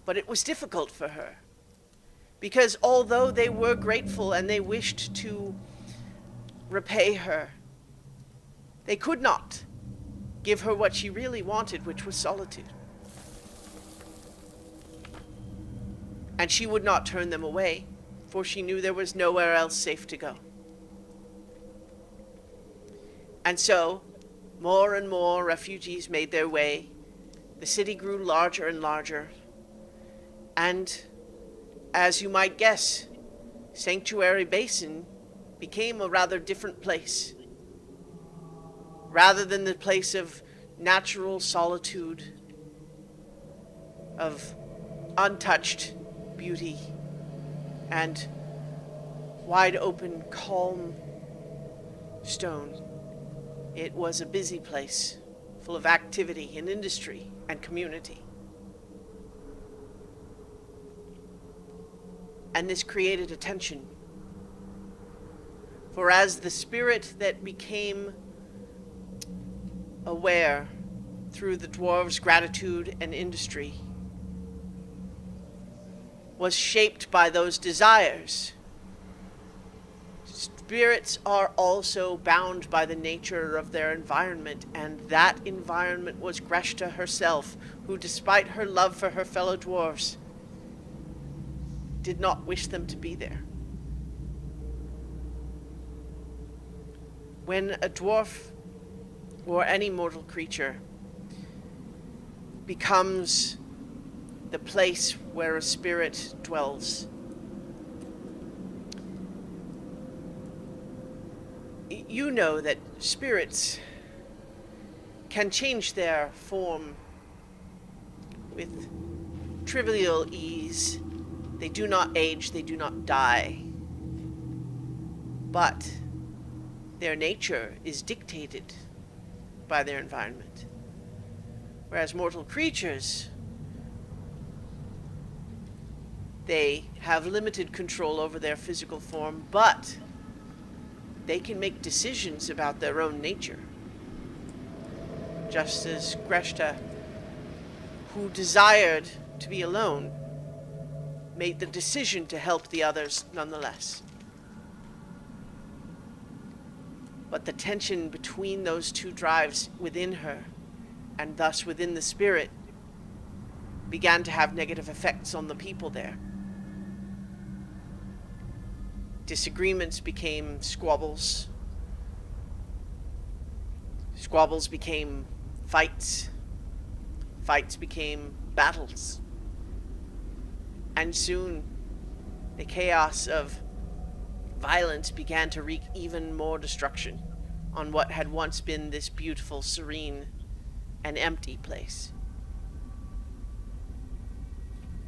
But it was difficult for her, because although they were grateful and they wished to repay her, they could not give her what she really wanted, which was solitude. And she would not turn them away, for she knew there was nowhere else safe to go. And so, more and more refugees made their way. The city grew larger and larger. And, as you might guess, Sanctuary Basin became a rather different place. Rather than the place of natural solitude, of untouched beauty, and wide open, calm stone, it was a busy place, full of activity and industry and community. And this created a tension. For as the spirit that became aware through the dwarves' gratitude and industry was shaped by those desires, spirits are also bound by the nature of their environment, and that environment was Greshta herself, who, despite her love for her fellow dwarves, did not wish them to be there. When a dwarf or any mortal creature becomes the place where a spirit dwells, you know that spirits can change their form with trivial ease. They do not age, they do not die. But their nature is dictated by their environment. Whereas mortal creatures, they have limited control over their physical form, but they can make decisions about their own nature. Just as Greshta, who desired to be alone, made the decision to help the others nonetheless. But the tension between those two drives within her, and thus within the spirit, began to have negative effects on the people there. Disagreements became squabbles. Squabbles became fights. Fights became battles. And soon, the chaos of violence began to wreak even more destruction on what had once been this beautiful, serene, and empty place.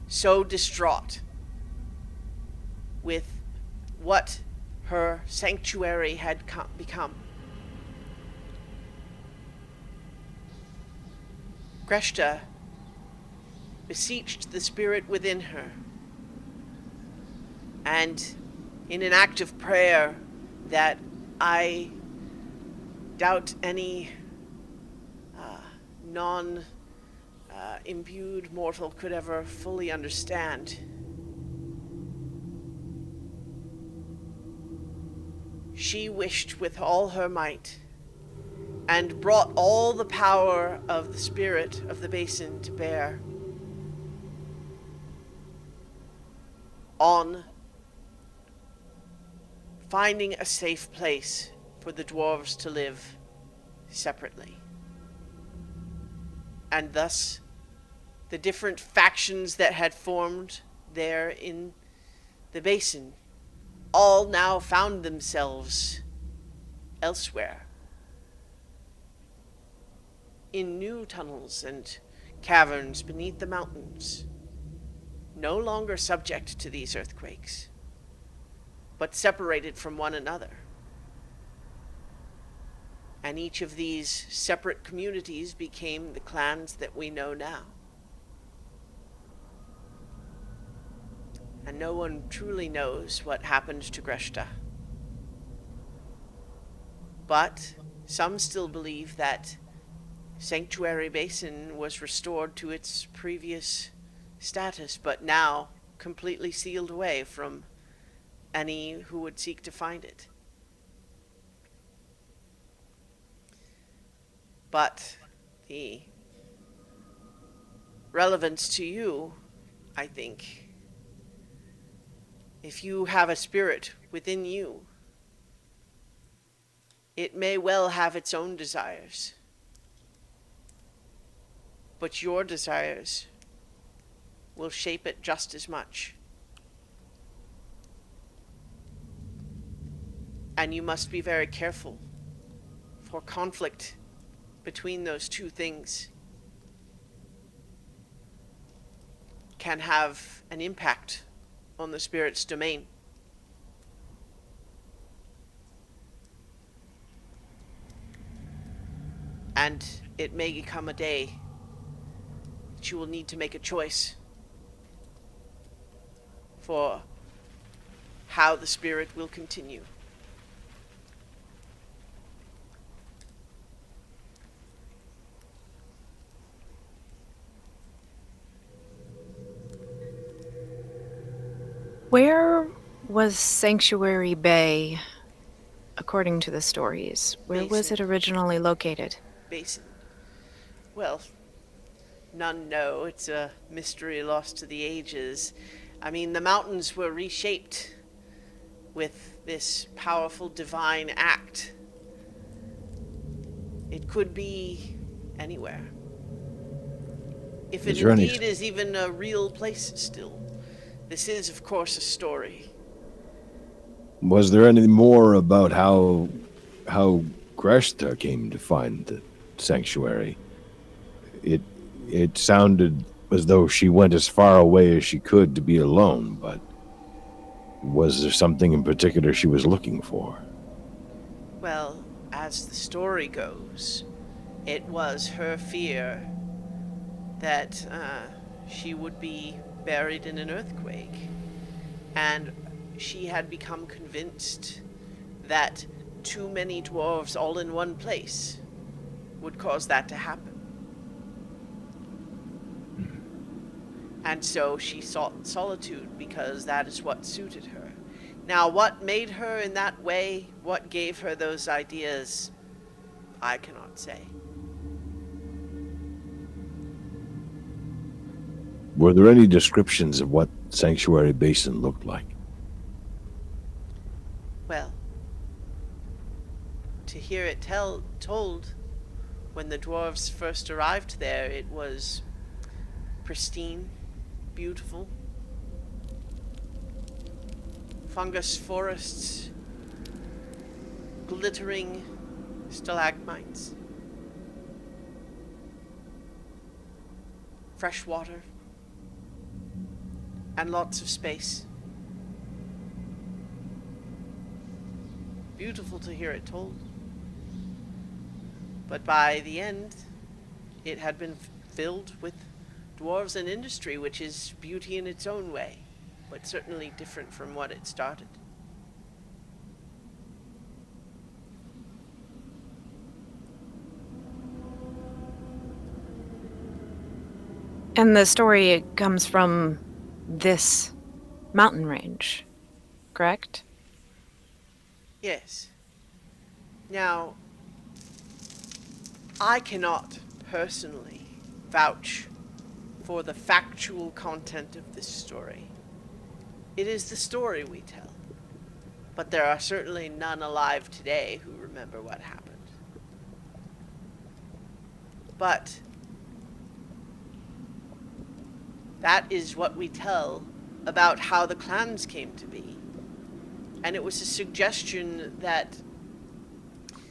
So distraught with what her sanctuary had become, Greshta beseeched the spirit within her, and in an act of prayer that I doubt any non-imbued mortal could ever fully understand, she wished with all her might and brought all the power of the spirit of the basin to bear on finding a safe place for the dwarves to live separately. And thus, the different factions that had formed there in the basin all now found themselves elsewhere, in new tunnels and caverns beneath the mountains, no longer subject to these earthquakes, but separated from one another. And each of these separate communities became the clans that we know now. And no one truly knows what happened to Greshta. But some still believe that Sanctuary Basin was restored to its previous status, but now completely sealed away from any who would seek to find it. But the relevance to you, I think, if you have a spirit within you, it may well have its own desires. But your desires will shape it just as much. And you must be very careful, for conflict between those two things can have an impact on the spirit's domain. And it may come a day that you will need to make a choice for how the spirit will continue. Where was Sanctuary Bay, according to the stories? Where was it Basin. originally located? Basin. Well, none know. It's a mystery lost to the ages. I mean, the mountains were reshaped with this powerful divine act. It could be anywhere. If it Is there any- indeed is even a real place still. This is, of course, a story. Was there any more about how Greshta came to find the sanctuary? It sounded as though she went as far away as she could to be alone, but was there something in particular she was looking for? Well, as the story goes, it was her fear that she would be buried in an earthquake. And she had become convinced that too many dwarves all in one place would cause that to happen. And so she sought solitude because that is what suited her. Now, what made her in that way, what gave her those ideas, I cannot say. Were there any descriptions of what Sanctuary Basin looked like? Well, to hear it told, when the dwarves first arrived there, it was pristine, beautiful. Fungus forests, glittering stalagmites, fresh water, and lots of space. Beautiful to hear it told. But by the end, it had been filled with dwarves and industry, which is beauty in its own way, but certainly different from what it started. And the story comes from this mountain range, correct? Yes. Now, I cannot personally vouch for the factual content of this story. It is the story we tell. But there are certainly none alive today who remember what happened. But that is what we tell about how the clans came to be. And it was a suggestion that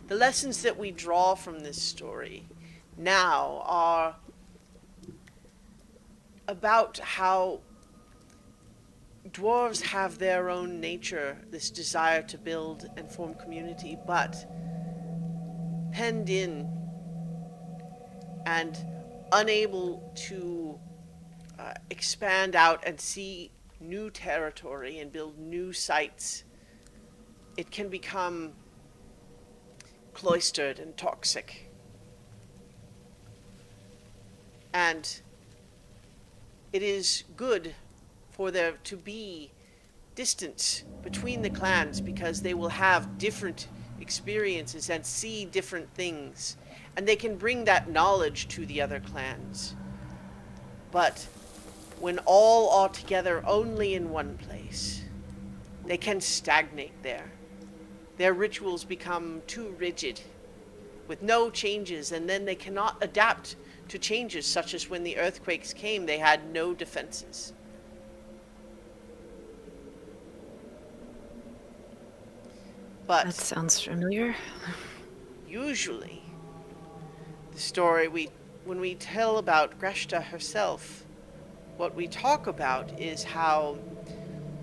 the lessons that we draw from this story now are about how dwarves have their own nature, this desire to build and form community, but penned in and unable to expand out and see new territory and build new sites, it can become cloistered and toxic. And it is good for there to be distance between the clans, because they will have different experiences and see different things, and they can bring that knowledge to the other clans. But when all are together only in one place, they can stagnate there. Their rituals become too rigid, with no changes, and then they cannot adapt to changes, such as when the earthquakes came, they had no defenses. That But sounds familiar. usually, the story when we tell about Greshta herself, what we talk about is how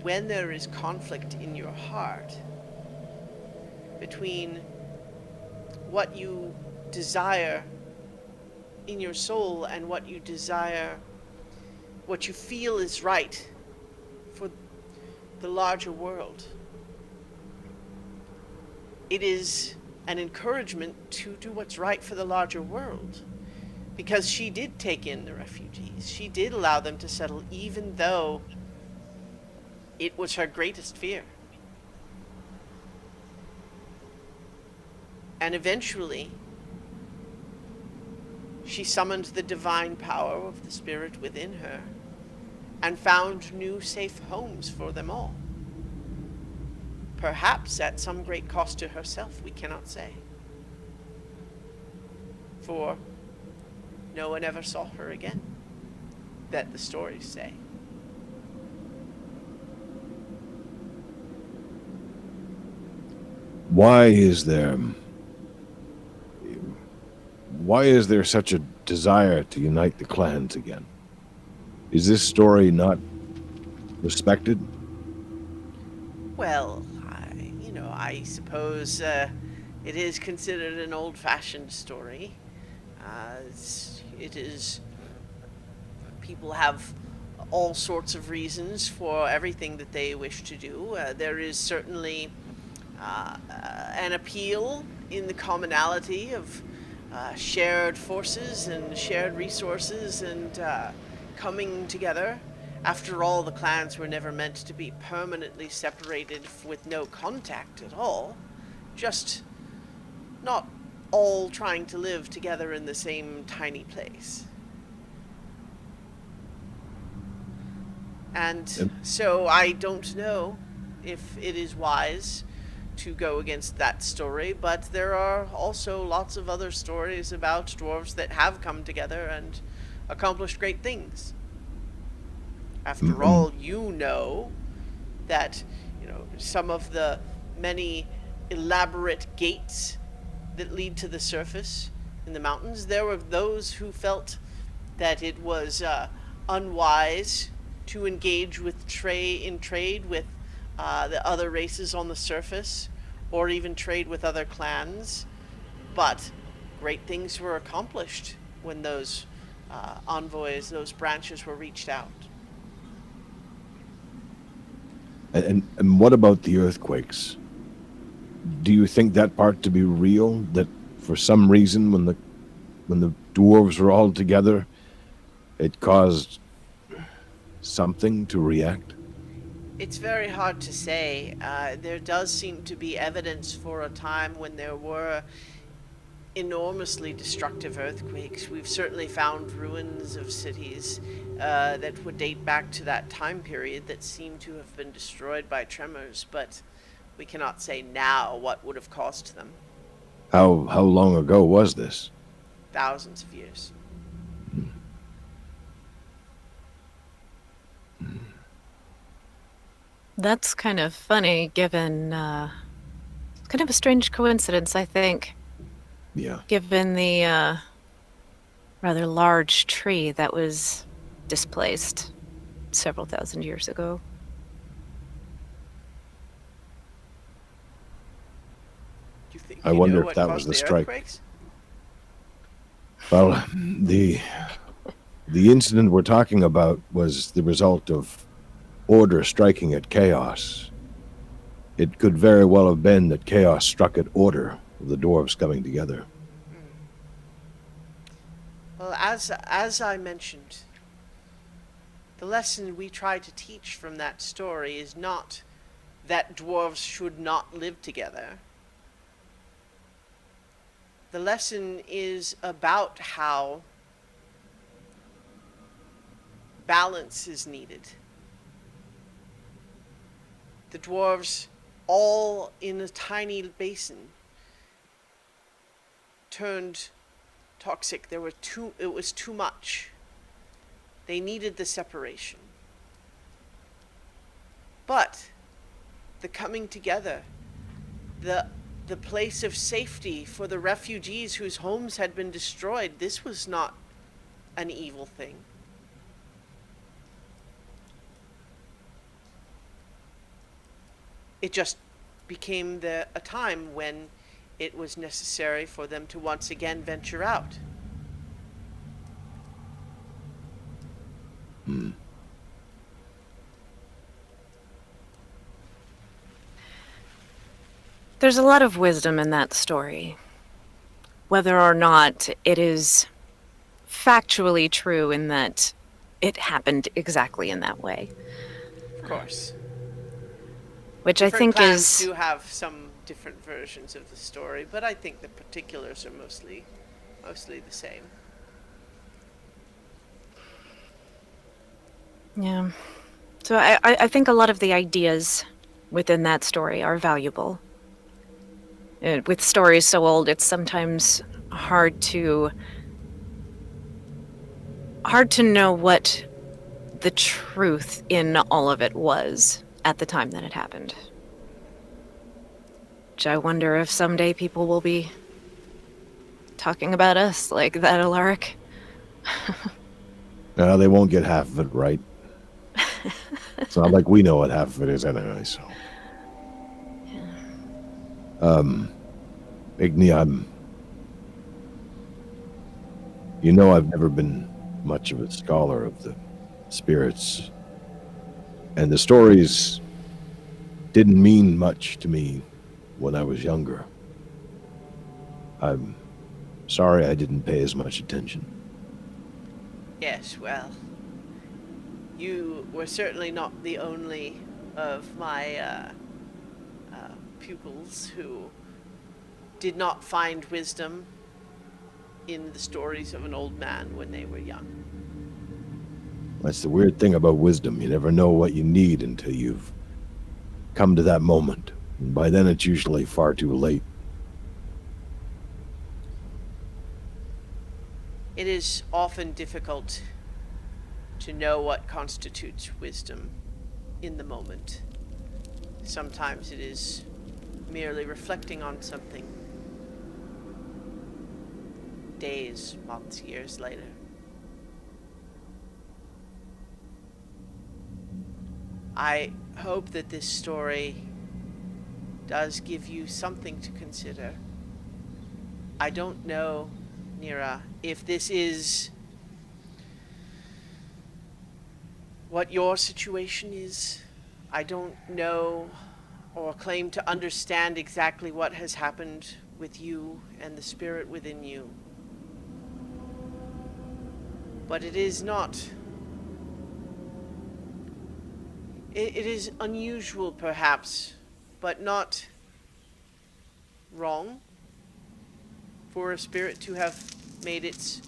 when there is conflict in your heart between what you desire in your soul and what you desire, what you feel is right for the larger world, it is an encouragement to do what's right for the larger world. Because she did take in the refugees. She did allow them to settle, even though it was her greatest fear. And eventually, she summoned the divine power of the spirit within her and found new safe homes for them all. Perhaps at some great cost to herself, we cannot say. For no one ever saw her again, that the stories say. Why is there such a desire to unite the clans again? Is this story not respected? Well, I suppose it is considered an old-fashioned story. People have all sorts of reasons for everything that they wish to do. There is certainly an appeal in the commonality of shared forces and shared resources and coming together. After all, the clans were never meant to be permanently separated with no contact at all. Just not all trying to live together in the same tiny place. And so I don't know if it is wise to go against that story, but there are also lots of other stories about dwarves that have come together and accomplished great things. After all, you know that, some of the many elaborate gates that lead to the surface in the mountains, there were those who felt that it was unwise to engage with trade with the other races on the surface, or even trade with other clans. But great things were accomplished when those envoys, those branches were reached out. And what about the earthquakes? Do you think that part to be real? That for some reason, when the dwarves were all together, it caused something to react? It's very hard to say. There does seem to be evidence for a time when there were enormously destructive earthquakes. We've certainly found ruins of cities that would date back to that time period that seem to have been destroyed by tremors, but we cannot say now what would have caused them. How long ago was this? thousands of years. That's kind of funny, given kind of a strange coincidence, I think, Yeah. given the rather large tree that was displaced several thousand years ago. Do you think I you wonder know if what that caused was the the strike. earthquakes? Well, the incident we're talking about was the result of order striking at chaos. It could very well have been that chaos struck at order of the dwarves coming together. Well, as I mentioned, the lesson we try to teach from that story is not that dwarves should not live together. The lesson is about how balance is needed. The dwarves, all in a tiny basin, turned toxic. It was too much. They needed the separation. But the coming together, the place of safety for the refugees whose homes had been destroyed, this was not an evil thing. It just became a time when it was necessary for them to once again venture out. There's a lot of wisdom in that story. Whether or not it is factually true in that it happened exactly in that way. Of course. Which I Different think clans is... do have some different versions of the story, but I think the particulars are mostly the same. Yeah. So I think a lot of the ideas within that story are valuable. With stories so old, it's sometimes hard to know what the truth in all of it was at the time that it happened. Which I wonder if someday people will be talking about us like that, Alaric. They won't get half of it right. It's not like we know what half of it is anyway, so. Igni, I've never been much of a scholar of the spirits, and the stories didn't mean much to me when I was younger. I'm sorry I didn't pay as much attention. Yes, well, you were certainly not the only of my pupils who did not find wisdom in the stories of an old man when they were young. That's the weird thing about wisdom. You never know what you need until you've come to that moment. And by then it's usually far too late. It is often difficult to know what constitutes wisdom in the moment. Sometimes it is merely reflecting on something days, months, years later. I hope that this story does give you something to consider. I don't know, Nira, if this is what your situation is. I don't know or claim to understand exactly what has happened with you and the spirit within you. But it is not... It is unusual, perhaps, but not wrong for a spirit to have made its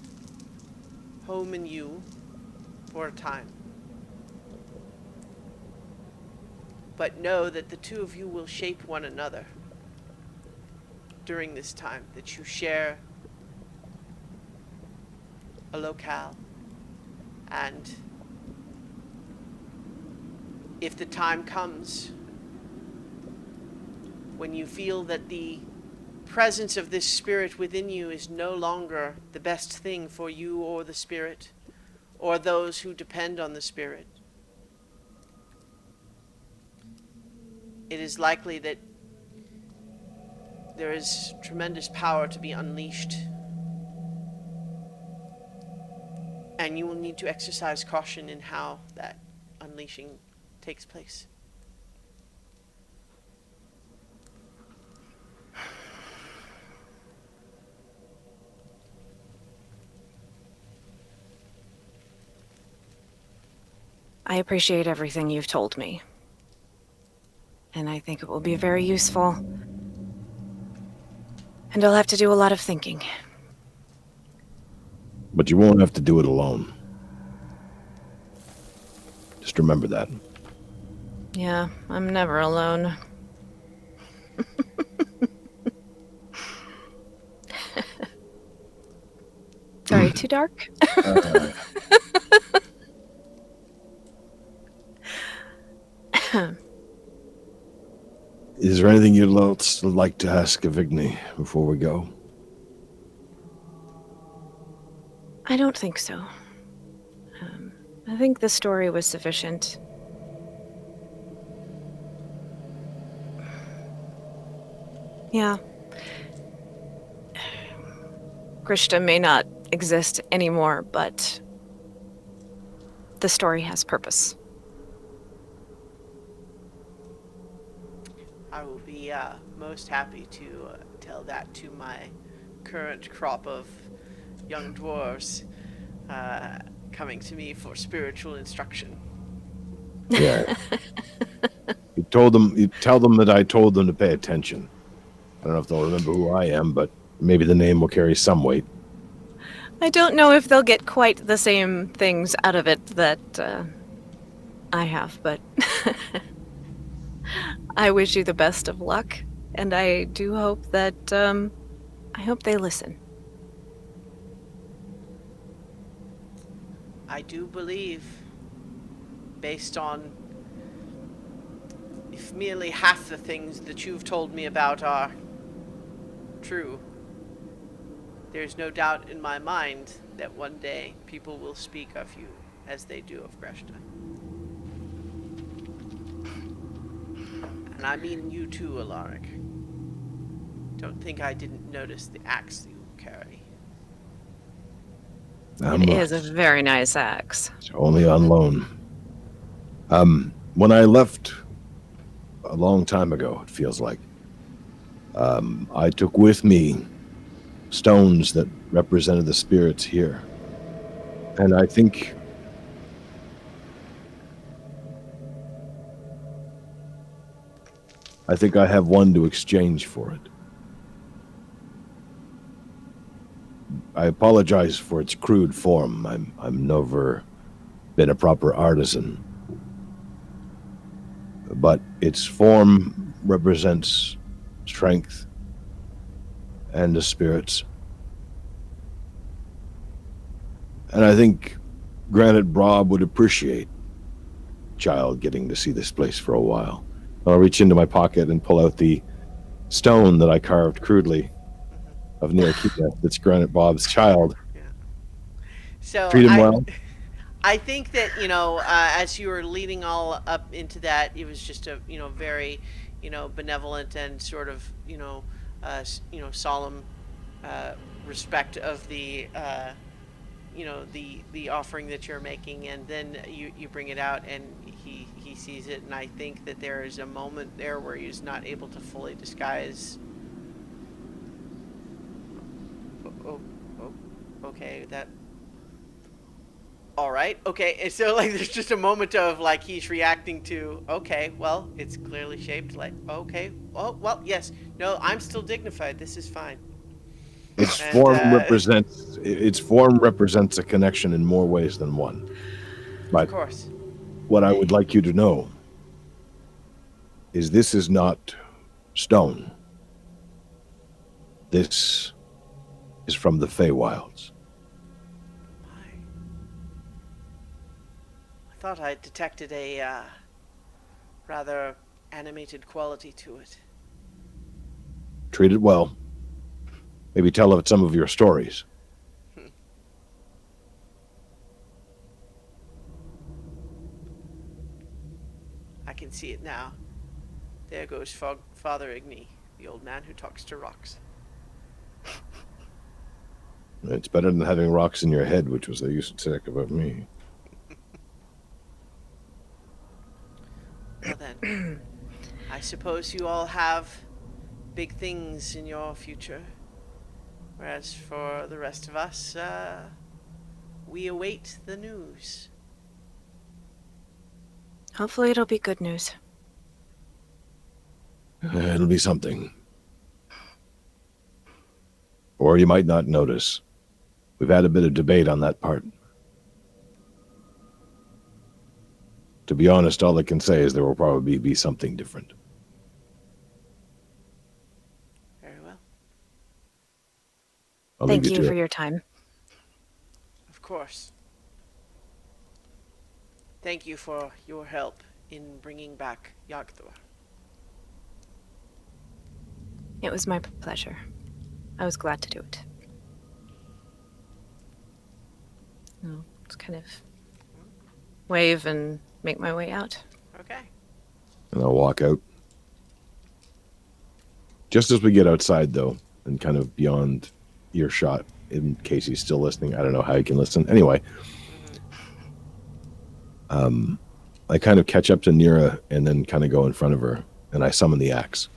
home in you for a time. But know that the two of you will shape one another during this time, that you share a locale. And if the time comes when you feel that the presence of this spirit within you is no longer the best thing for you or the spirit or those who depend on the spirit, it is likely that there is tremendous power to be unleashed, and you will need to exercise caution in how that unleashing takes place. I appreciate everything you've told me. And I think it will be very useful. And I'll have to do a lot of thinking. But you won't have to do it alone. Just remember that. Yeah, I'm never alone. Sorry, too dark? Is there anything you'd like to ask of Igni before we go? I don't think so. I think the story was sufficient. Yeah. Grishta may not exist anymore, but the story has purpose. I will be most happy to tell that to my current crop of young dwarves coming to me for spiritual instruction. Yeah. You tell them that I told them to pay attention. I don't know if they'll remember who I am, but maybe the name will carry some weight. I don't know if they'll get quite the same things out of it that I have, but I wish you the best of luck, and I do hope that I hope they listen. I do believe, based on if merely half the things that you've told me about are true, there's no doubt in my mind that one day people will speak of you as they do of Greshta. And I mean you too, Alaric. Don't think I didn't notice the axe that you carry. It is a very nice axe. It's only on loan. When I left a long time ago, it feels like, I took with me stones that represented the spirits here. And I think I have one to exchange for it. I apologize for its crude form. I'm never been a proper artisan. But its form represents strength and the spirits. And I think Granite Brob would appreciate child getting to see this place for a while. I'll reach into my pocket and pull out the stone that I carved crudely of Neokita that's Granite Bob's child. Yeah. So Treat him well. I think that, as you were leading all up into that, it was just a, very, benevolent and sort of, solemn respect of the, the offering that you're making, and then you bring it out and he sees it, and I think that there is a moment there where he's not able to fully disguise. Okay, that. All right, okay, and so there's just a moment of he's reacting to, okay, well, it's clearly shaped okay, oh, well, yes, no, I'm still dignified, this is fine. Its form represents a connection in more ways than one. But of course. What I would like you to know is this is not stone. This is from the Feywilds. thought I detected a rather animated quality to it. Treat it well. Maybe tell it some of your stories. I can see it now. There goes Father Igni, the old man who talks to rocks. It's better than having rocks in your head, which was they used to say about me. Well then, I suppose you all have big things in your future. Whereas for the rest of us, we await the news. Hopefully it'll be good news. It'll be something. Or you might not notice. We've had a bit of debate on that part. To be honest, all I can say is there will probably be something different. Very well. I'll Thank leave you to for it. your time. Of course. Thank you for your help in bringing back Yagdor. It was my pleasure. I was glad to do it. I'll just kind of wave and make my way out. Okay. And I'll walk out. Just as we get outside, though, and kind of beyond earshot, in case he's still listening. I don't know how he can listen. Anyway, I kind of catch up to Nira and then kind of go in front of her, and I summon the axe.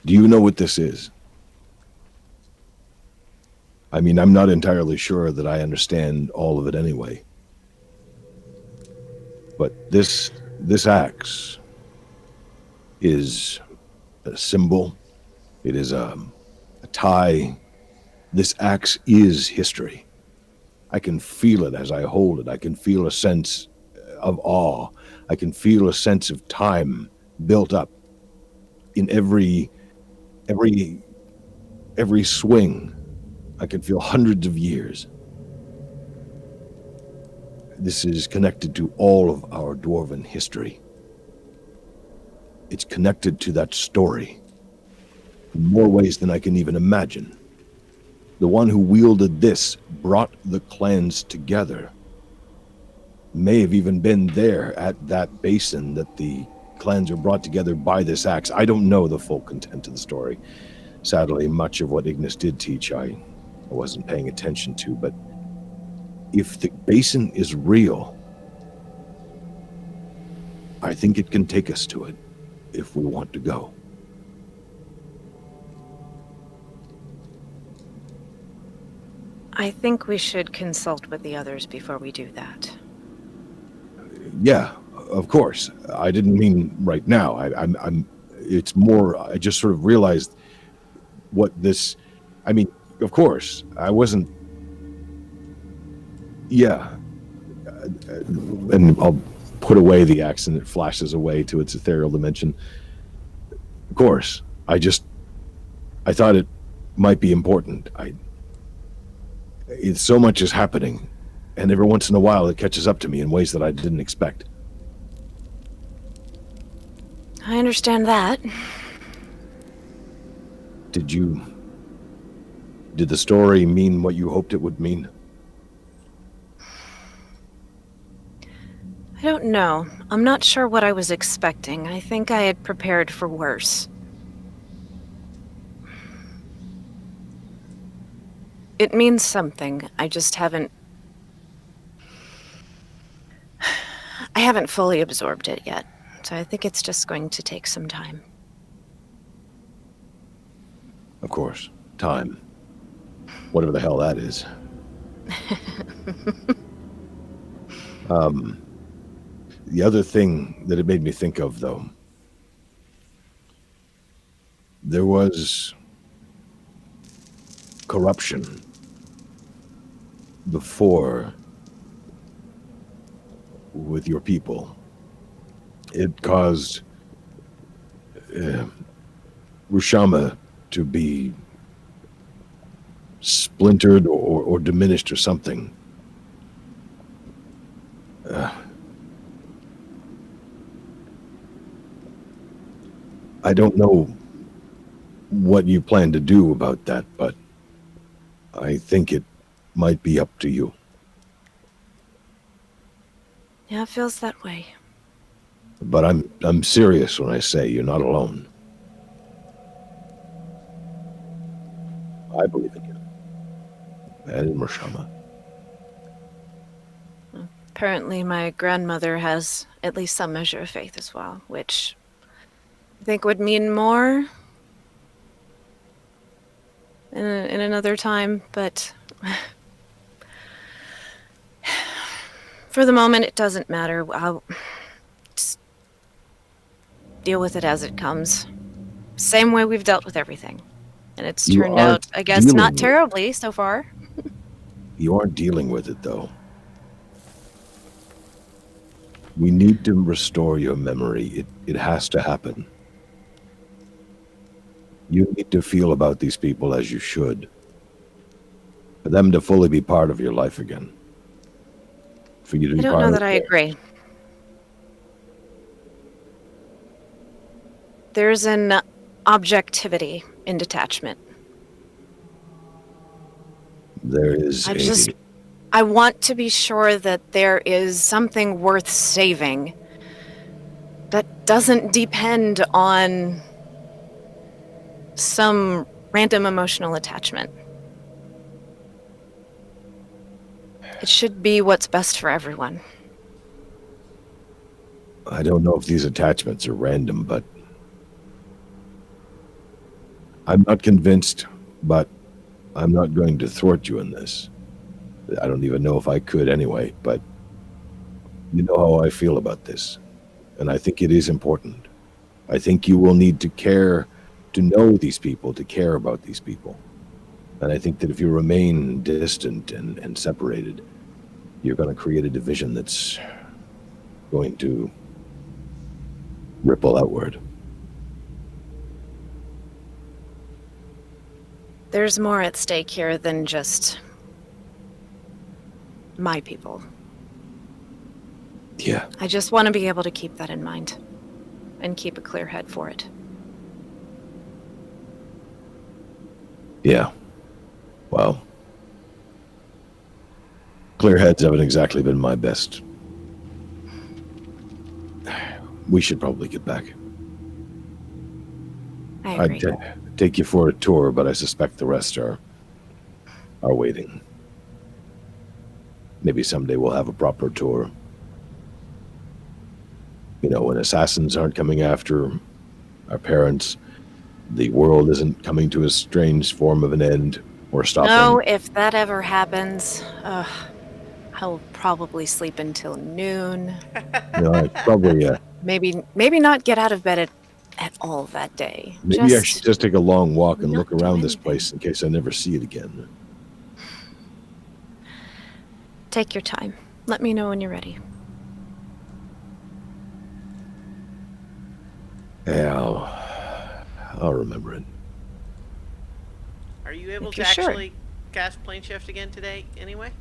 Do you know what this is? I mean, I'm not entirely sure that I understand all of it anyway. But this axe is a symbol. It is a tie. This axe is history. I can feel it as I hold it. I can feel a sense of awe. I can feel a sense of time built up in every swing. I can feel hundreds of years. This is connected to all of our dwarven history. It's connected to that story in more ways than I can even imagine. The one who wielded this brought the clans together. May have even been there at that basin that the clans were brought together by this axe. I don't know the full content of the story. Sadly, much of what Ignis did teach, I wasn't paying attention to, but if the basin is real, I think it can take us to it if we want to go. I think we should consult with the others before we do that. Yeah, of course. I didn't mean right now. It's more, I just sort of realized what this, I mean, of course, I wasn't, yeah. And I'll put away the axe and it flashes away to its ethereal dimension. Of course, I thought it might be important. So much is happening, and every once in a while it catches up to me in ways that I didn't expect. I understand that. Did the story mean what you hoped it would mean? I don't know. I'm not sure what I was expecting. I think I had prepared for worse. It means something. I just haven't... I haven't fully absorbed it yet. So I think it's just going to take some time. Of course. Time. Whatever the hell that is. The other thing that it made me think of, though, there was corruption before with your people. It caused Rushama to be splintered or diminished or something. I don't know what you plan to do about that, but I think it might be up to you. Yeah, it feels that way. But I'm serious when I say you're not alone. I believe in you. And in Mershama. Apparently, my grandmother has at least some measure of faith as well, which I think would mean more in another time, but for the moment, it doesn't matter. I'll just deal with it as it comes. Same way we've dealt with everything. And it's You turned aren't out, I guess, dealing not with it. terribly so far. You aren't dealing with it, though. We need to restore your memory. It has to happen. You need to feel about these people as you should. For them to fully be part of your life again. For you to be I don't part know of that I agree. There's an objectivity in detachment. There is I want to be sure that there is something worth saving that doesn't depend on some random emotional attachment. It should be what's best for everyone. I don't know if these attachments are random, but I'm not convinced, but I'm not going to thwart you in this. I don't even know if I could anyway, but you know how I feel about this. And I think it is important. I think you will need to care to know these people, to care about these people. And I think that if you remain distant and separated, you're going to create a division that's going to ripple outward. There's more at stake here than just my people. Yeah. I just want to be able to keep that in mind and keep a clear head for it. Yeah. Well, clear heads haven't exactly been my best. We should probably get back. I agree. I'd take you for a tour, but I suspect the rest are waiting. Maybe someday we'll have a proper tour. You know, when assassins aren't coming after our parents, the world isn't coming to a strange form of an end or stopping. No, if that ever happens, I'll probably sleep until noon. You know, I'd probably Maybe not get out of bed at all that day. maybe I should just take a long walk and not look do around this anything. place in case I never see it again. Take your time. Let me know when you're ready. Yeah, I'll remember it. Are you able If to you're sure. actually cast plane shift again today anyway?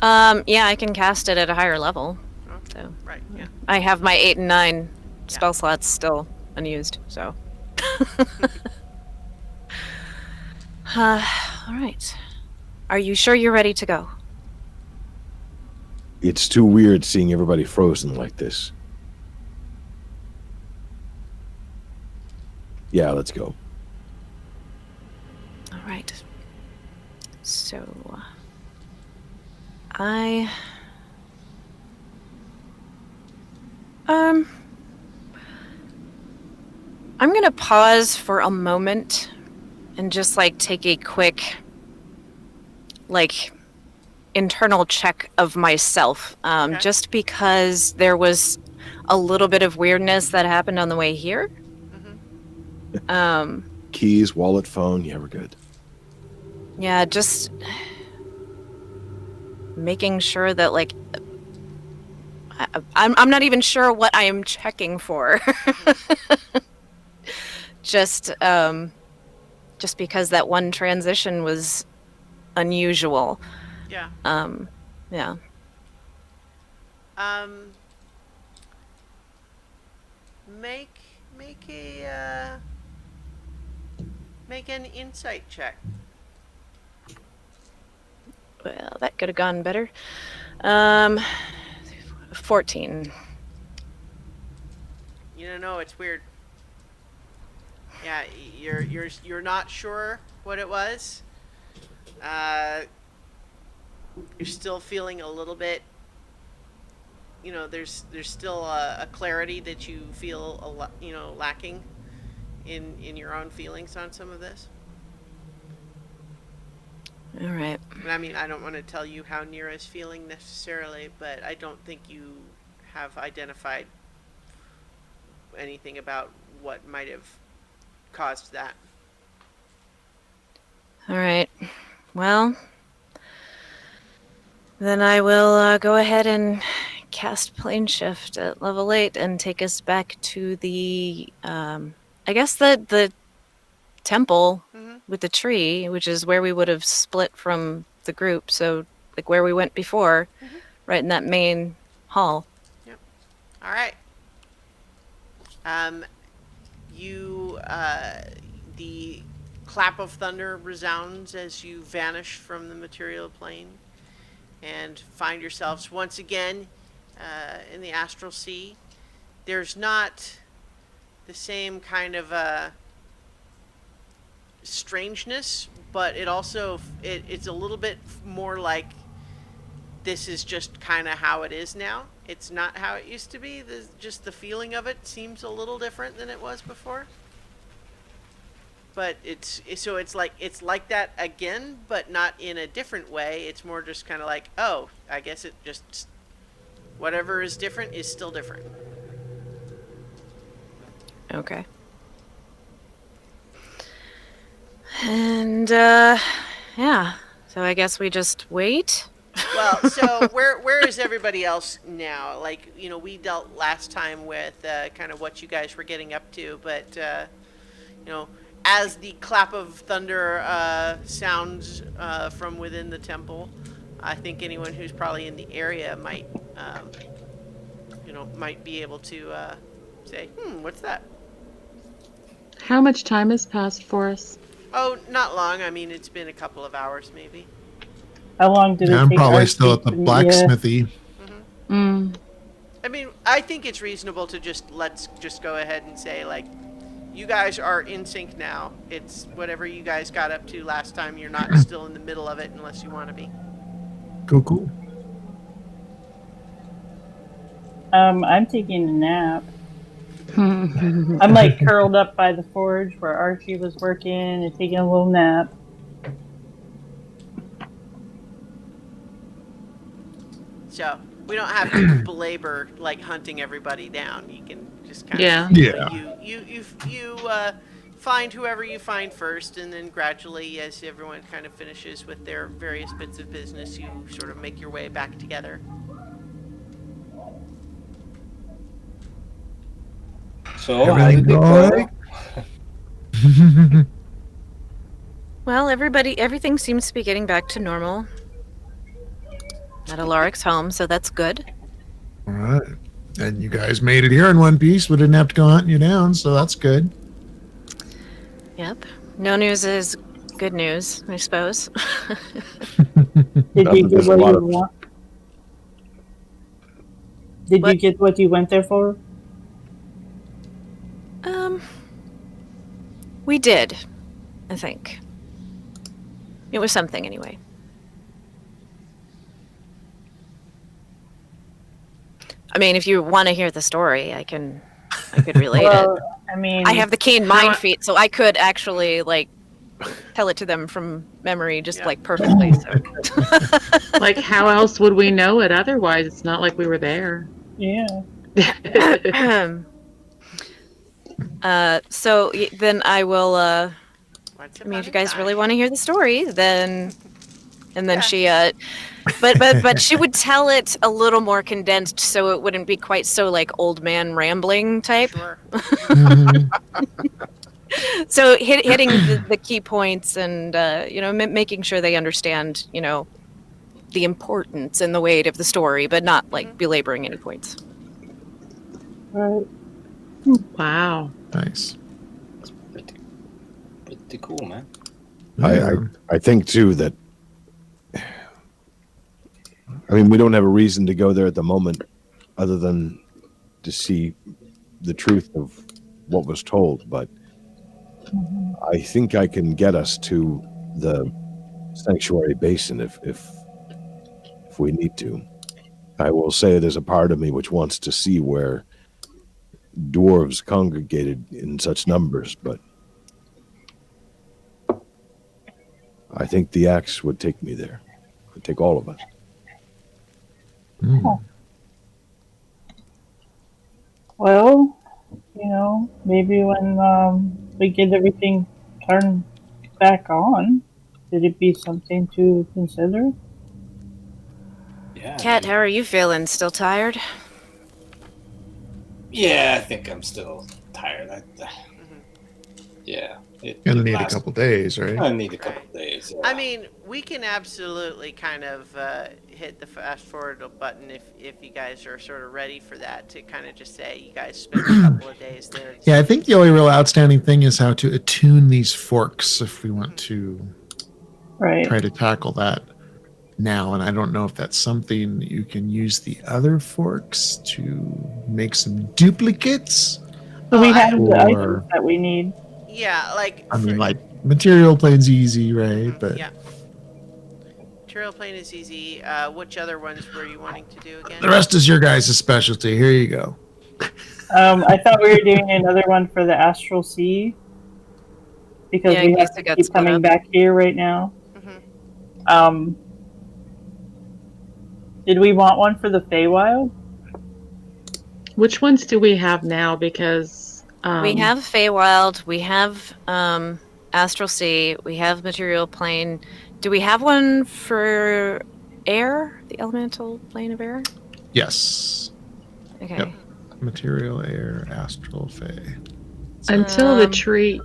Yeah, I can cast it at a higher level. Oh, So right, yeah. I have my 8 and 9 spell slots still unused, so. All right. Are you sure you're ready to go? It's too weird seeing everybody frozen like this. Yeah, let's go. All right. So I'm gonna pause for a moment and just like take a quick internal check of myself, Okay. just because there was a little bit of weirdness that happened on the way here. Keys, wallet, phone. Yeah, we're good. Yeah, just making sure that I'm not even sure what I am checking for. just because that one transition was unusual. Yeah. Yeah. Make make an insight check. Well, that could have gone better. 14. You don't know. It's weird. Yeah, you're not sure what it was. You're still feeling a little bit. You know, there's still a clarity that you feel lacking in your own feelings on some of this. All right. And I mean, I don't want to tell you how Nira's feeling necessarily, but I don't think you have identified anything about what might have caused that. All right. Well, then I will go ahead and cast Plane Shift at level 8 and take us back to the, I guess the temple with the tree, which is where we would have split from the group. So, like where we went before, right in that main hall. Yep. All right. The clap of thunder resounds as you vanish from the material plane and find yourselves once again in the astral sea. There's not the same kind of strangeness, but it also it's a little bit more like this is just kind of how it is now. It's not how it used to be. Just the feeling of it seems a little different than it was before. But it's like that again, but not in a different way. It's more just kind of like, oh, I guess it just whatever is different is still different. Okay. And yeah. So I guess we just wait. Well, so where is everybody else now? Like, you know, we dealt last time with kind of what you guys were getting up to, but you know, as the clap of thunder sounds from within the temple, I think anyone who's probably in the area might, might be able to say, what's that? How much time has passed for us? Oh, not long. I mean, it's been a couple of hours, maybe. How long did it I'm take? probably us still to- at the blacksmithy. Mm. I mean, I think it's reasonable to let's just go ahead and say, like, you guys are in sync now. It's whatever you guys got up to last time. You're not still in the middle of it unless you want to be. Cool. I'm taking a nap. I'm like curled up by the forge where Archie was working and taking a little nap. So we don't have to belabor like hunting everybody down. You can just kind Yeah. of Yeah. you find whoever you find first, and then gradually, as everyone kind of finishes with their various bits of business, you sort of make your way back together. So how did it go? Everything Well, everything seems to be getting back to normal at Alaric's home, so that's good. All right. And you guys made it here in one piece. We didn't have to go hunting you down, so that's good. Yep. No news is good news, I suppose. Did you get There's a what lot you of- want? Did you What? get what you went there for? We did, I think. It was something anyway. I mean, if you want to hear the story, I could relate it. Well, I mean, I have the keen mind feat, so I could actually like tell it to them from memory, just Yeah. like perfectly. So. Like, how else would we know it otherwise? It's not like we were there. yeah. So then I will. Once I mean, if you upon a guys really time. want to hear the story, then. And then she, but she would tell it a little more condensed, so it wouldn't be quite so like old man rambling type. Sure. So hitting the key points and making sure they understand the importance and the weight of the story, but not like belaboring any points. Right. Wow. Nice. Pretty cool, man. I think too that, I mean, we don't have a reason to go there at the moment other than to see the truth of what was told, but I think I can get us to the sanctuary basin if we need to. I will say there's a part of me which wants to see where dwarves congregated in such numbers, but I think the axe would take me there. It would take all of us. Mm. Well, maybe when we get everything turned back on, could it be something to consider? Yeah. Kat, how are you feeling? Still tired? Yeah, I think I'm still tired. Yeah. Gonna need a couple days, right? I need a couple days. Yeah. I mean, we can absolutely kind of hit the fast forward button if you guys are sort of ready for that, to kind of just say you guys spend a couple of days there. Yeah, I think the only real outstanding thing is how to attune these forks if we want to Right. try to tackle that now. And I don't know if that's something that you can use the other forks to make some duplicates. So we have the Or- items that we need. Yeah, like I mean, like material plane's easy, right? But yeah. Material plane is easy. Which other ones were you wanting to do again? the rest is your guys' specialty. Here you go. I thought we were doing another one for the Astral Sea because Yeah, in we case have it to got keep split coming up. back here right now. Mhm. Did we want one for the Feywild? Which ones do we have now? Because We have Feywild, we have Astral Sea, we have Material Plane. Do we have one for air? The elemental plane of air? Yes. Okay. Yep. Material, air, astral, fey. until the Um, tree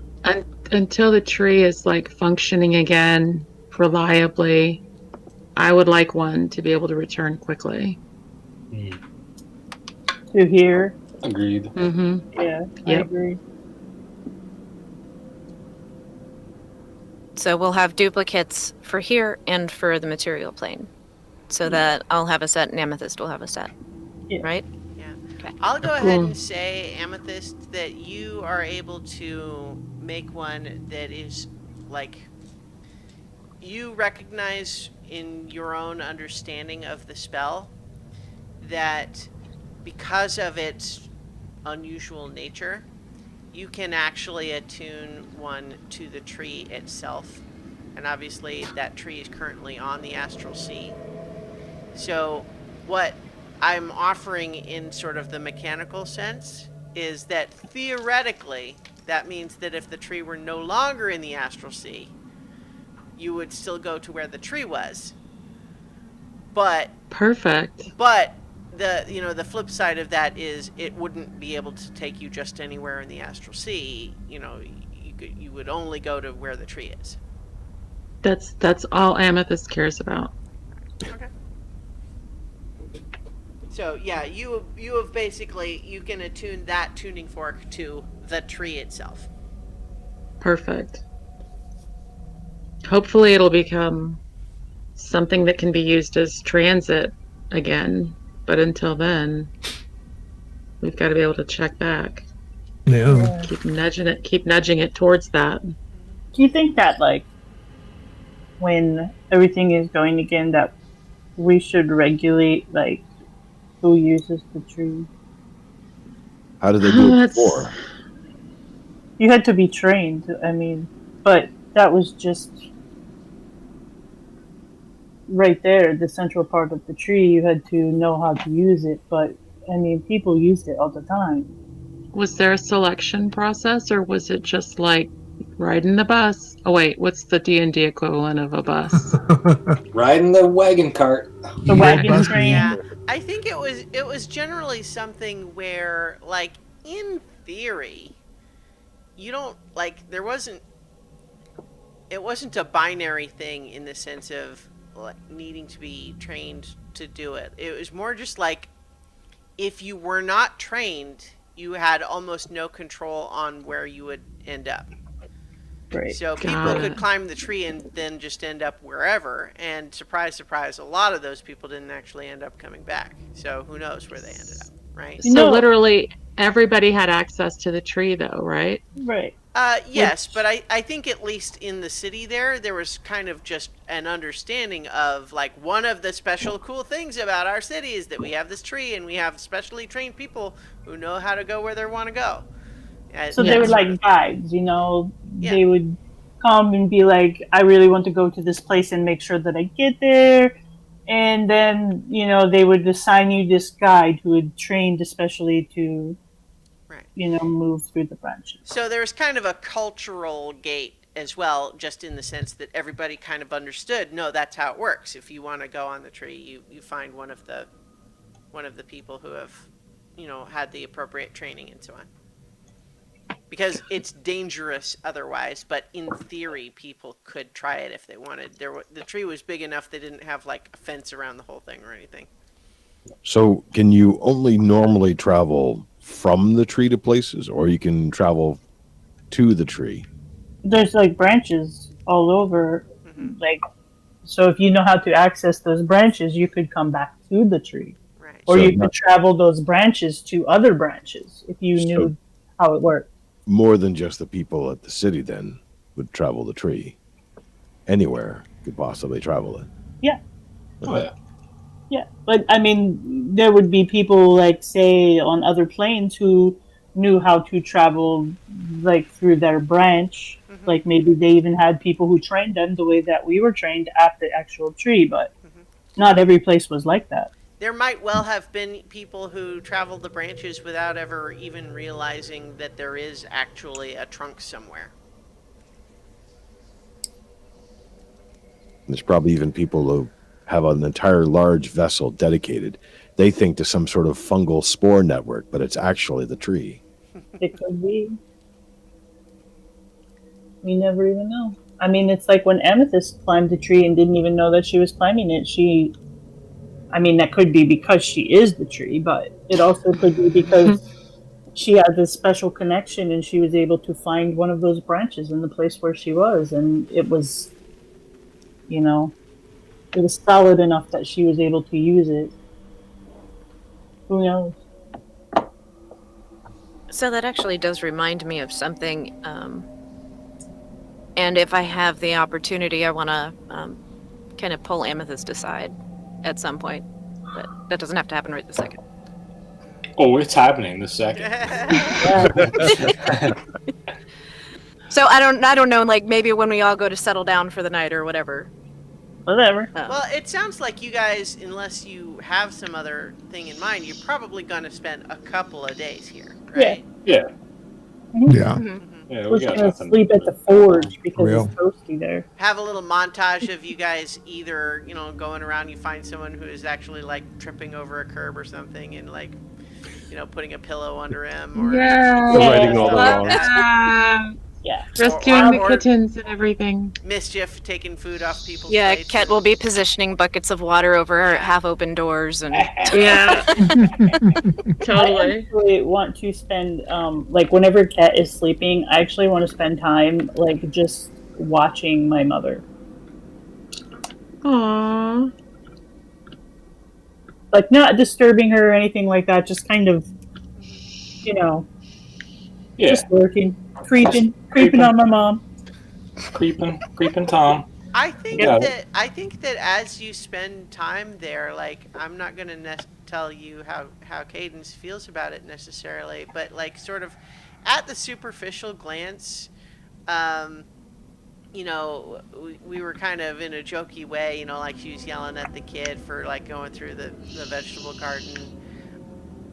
until the tree is like functioning again reliably, I would like one to be able to return quickly. To here? Agreed. Mm-hmm. Yeah, I Yep. agree. So we'll have duplicates for here and for the material plane. So that I'll have a set and Amethyst will have a set. Yeah. Right? I'll go ahead Cool. and say, Amethyst, that you are able to make one that is like you recognize in your own understanding of the spell that because of its unusual nature, you can actually attune one to the tree itself. And obviously that tree is currently on the Astral Sea. So what I'm offering in sort of the mechanical sense is that theoretically, that means that if the tree were no longer in the Astral Sea, you would still go to where the tree was. But Perfect. the flip side of that is it wouldn't be able to take you just anywhere in the Astral Sea. You would only go to where the tree is. That's all Amethyst cares about. Okay. So yeah, you have basically, you can attune that tuning fork to the tree itself. Perfect. Hopefully it'll become something that can be used as transit again. But until then, we've got to be able to check back. No. Keep nudging it towards that. Do you think that, like, when everything is going again, that we should regulate, like, who uses the tree? How did they do it That's- before? You had to be trained, but that was just right there, the central part of the tree. You had to know how to use it, but, people used it all the time. Was there a selection process, or was it just like riding the bus? Oh wait, what's the D&D equivalent of a bus? Riding the wagon cart. The wagon train. Yeah, I think it was generally something where, like, in theory, you don't, like, it wasn't a binary thing in the sense of like needing to be trained to do it. It was more just like, if you were not trained, you had almost no control on where you would end up. Right. So people Got could it. climb the tree and then just end up wherever. And surprise, surprise, a lot of those people didn't actually end up coming back. So who knows where they ended up, right? You So know- literally everybody had access to the tree, though, right? Right. Yes, but I think at least in the city there was kind of just an understanding of like one of the special cool things about our city is that we have this tree and we have specially trained people who know how to go where they want to go. So they were like guides, you know. Yeah. They would come and be like, "I really want to go to this place and make sure that I get there." And then, you know, they would assign you this guide who had trained especially to, Right. you know, move through the branches. So there's kind of a cultural gate as well, just in the sense that everybody kind of understood, no, that's how it works. If you want to go on the tree, you find one of the people who have, you know, had the appropriate training and so on. Because it's dangerous otherwise, but in theory, people could try it if they wanted. The tree was big enough they didn't have like a fence around the whole thing or anything. So can you only normally travel from the tree to places, or you can travel to the tree? There's like branches all over, Mhm. like, so if you know how to access those branches, you could come back to the tree, Right. or So you could not- travel those branches to other branches if you So- knew how it worked. More than just the people at the city then would travel the tree. Anywhere could possibly travel it. Oh, yeah. Yeah, but I mean, there would be people like, say, on other planes who knew how to travel like through their branch. Mhm. Like maybe they even had people who trained them the way that we were trained at the actual tree, but Mhm. not every place was like that. There might well have been people who traveled the branches without ever even realizing that there is actually a trunk somewhere. There's probably even people who have an entire large vessel dedicated. They think to some sort of fungal spore network, but it's actually the tree. It could be. We never even know. I mean, it's like when Amethyst climbed the tree and didn't even know that she was climbing it. I mean, that could be because she is the tree, but it also could be because she had this special connection and she was able to find one of those branches in the place where she was. And it was, you know, it was solid enough that she was able to use it. Who knows? So that actually does remind me of something. And if I have the opportunity, I want to kind of pull Amethyst aside at some point. But that doesn't have to happen right this second. Oh, it's happening this second. So I don't know. Like maybe when we all go to settle down for the night or whatever. Whatever. Well, it sounds like you guys, unless you have some other thing in mind, you're probably going to spend a couple of days here, right? Yeah, Yeah. yeah, We're we got gonna nothing. sleep at the forge because Real. it's toasty there. Have a little montage of you guys either, you know, going around, you find someone who is actually like tripping over a curb or something and like, you know, putting a pillow under him or Yeah. Righting all the stuff wrongs. like that. Yeah. Rescuing the or- kittens and everything. Mischief, taking food off people's Yeah, plates. Ket will be positioning buckets of water over our half-open doors, and Yeah, I totally. actually want to spend, like, whenever Kat is sleeping, I actually want to spend time, like, just watching my mother. Aww. Like, not disturbing her or anything like that, just kind of, you know, Yeah, just lurking, creeping on my mom. creeping Tom. I think Yeah. that as you spend time there, like I'm not gonna tell you how Cadence feels about it necessarily, but like sort of at the superficial glance, you know, we were kind of in a jokey way, you know, like she was yelling at the kid for like going through the vegetable garden.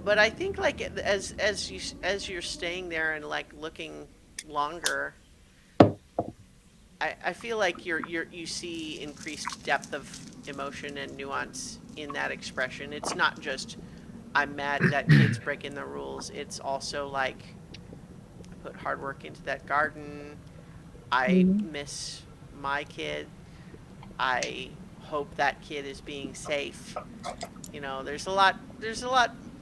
But I think like as you're staying there and like looking longer, I feel like you see increased depth of emotion and nuance in that expression. It's not just I'm mad that kid's breaking the rules. It's also like I put hard work into that garden. I miss my kid. I hope that kid is being safe. You know, there's a lot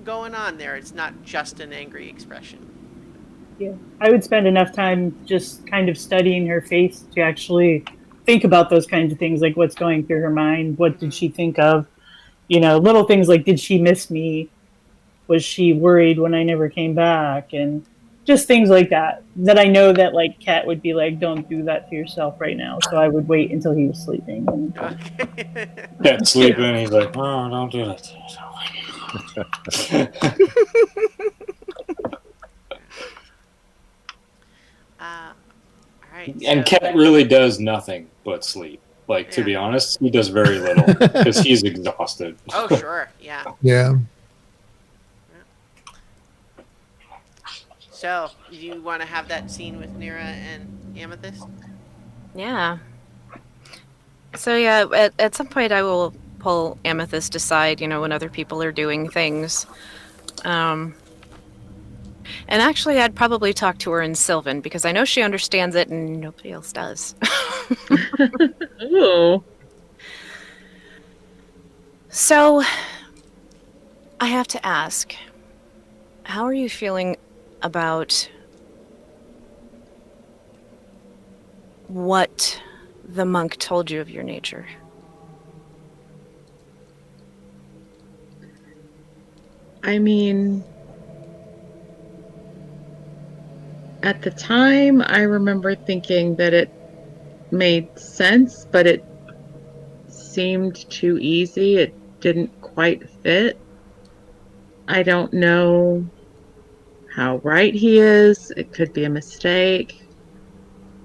going on there. It's not just an angry expression. Yeah, I would spend enough time just kind of studying her face to actually think about those kinds of things, like what's going through her mind, what did she think of, little things like, did she miss me? Was she worried when I never came back? And just things like that I know that like Kat would be like, don't do that to yourself right now. So I would wait until he was sleeping. And Okay. Cat's sleeping. He's like, oh, don't do that to yourself. All right. And so- Cat really does nothing but sleep. Like, to Yeah. be honest, he does very little because he's exhausted. Oh, sure. Yeah. Yeah. So, you want to have that scene with Nira and Amethyst? Yeah. So yeah, at some point I will pull Amethyst aside, when other people are doing things. And actually, I'd probably talk to her in Sylvan because I know she understands it and nobody else does. Ooh. So, I have to ask, how are you feeling about what the monk told you of your nature? I mean, at the time, I remember thinking that it made sense, but it seemed too easy. It didn't quite fit. I don't know how right he is. It could be a mistake.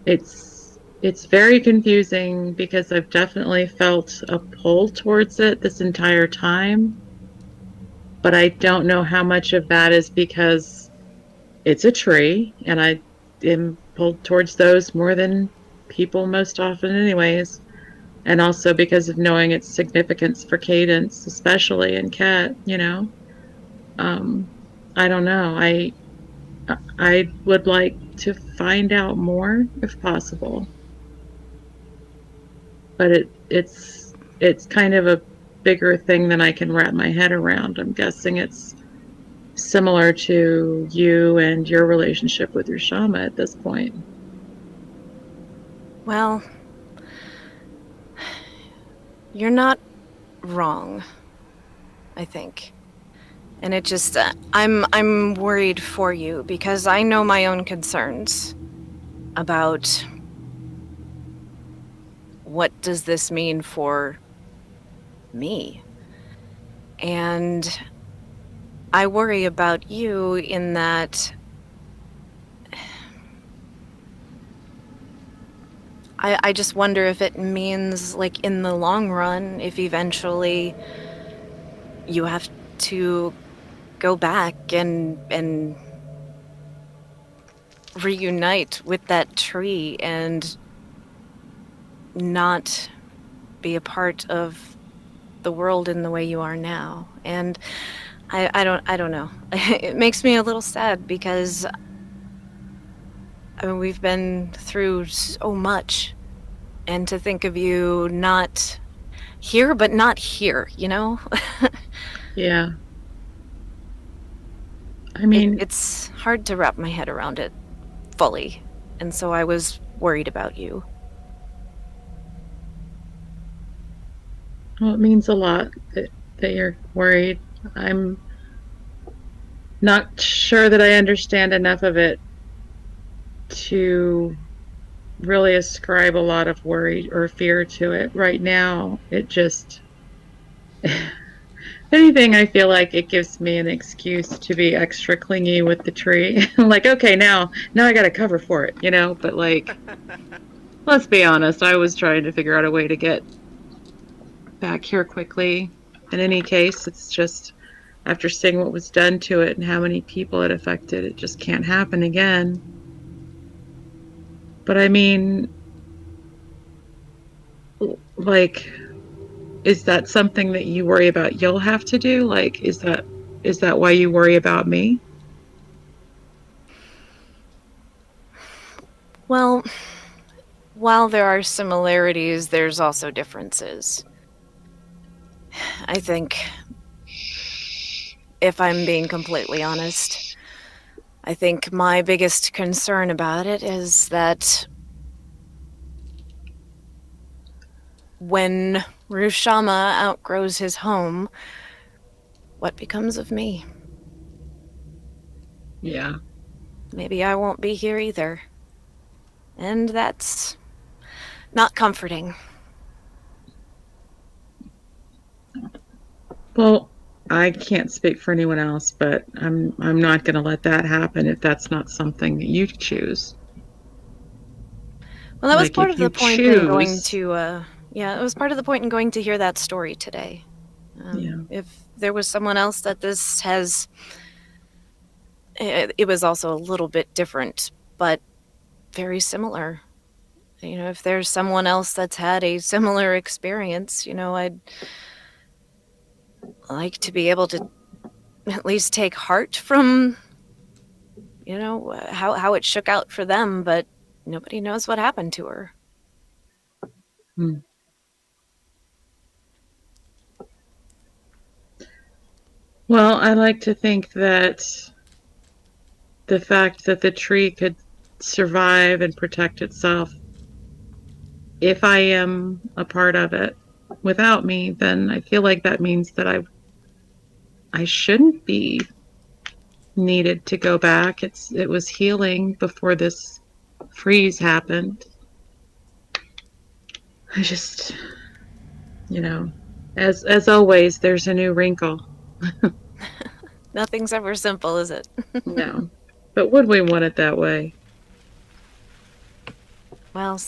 It's very confusing because I've definitely felt a pull towards it this entire time. But I don't know how much of that is because it's a tree and I am pulled towards those more than people most often anyways. And also because of knowing its significance for Cadence, especially in Cat, I don't know. I would like to find out more if possible. But it's kind of a bigger thing than I can wrap my head around. I'm guessing it's similar to you and your relationship with your Shama at this point. Well, you're not wrong, I think. And it just, I'm worried for you because I know my own concerns about what does this mean for me. And I worry about you in that I just wonder if it means, like, in the long run, if eventually you have to go back and reunite with that tree and not be a part of the world in the way you are now. And I don't know. It makes me a little sad because I mean, we've been through so much, and to think of you not here, but not here, Yeah. I mean, it's hard to wrap my head around it fully, and so I was worried about you. well, it means a lot that you're worried. I'm not sure that I understand enough of it to really ascribe a lot of worry or fear to it. Right now, it just, if anything, I feel like it gives me an excuse to be extra clingy with the tree. Like, okay, now I got to cover for it, But like, let's be honest, I was trying to figure out a way to get back here quickly. In any case, it's just after seeing what was done to it and how many people it affected, it just can't happen again. But I mean, like, is that something that you worry about you'll have to do? Like, is that why you worry about me? Well, while there are similarities, there's also differences. I think if I'm being completely honest. I think my biggest concern about it is that when Rushama outgrows his home, what becomes of me? Yeah. Maybe I won't be here either. And that's not comforting. Well, I can't speak for anyone else, but I'm not going to let that happen if that's not something that you choose. Well, that was Like, part if of the you point in going choose- to, yeah, it was part of the point in going to hear that story today. Yeah. If there was someone else that this has, it was also a little bit different, but very similar. You know, if there's someone else that's had a similar experience, you know, I'd like to be able to at least take heart from, you know, how it shook out for them, but nobody knows what happened to her. Well, I like to think that the fact that the tree could survive and protect itself, if I am a part of it without me, then I feel like that means that I shouldn't be needed to go back. It was healing before this freeze happened. I just, you know, as always, there's a new wrinkle. Nothing's ever simple, is it? No. But would we want it that way? Well,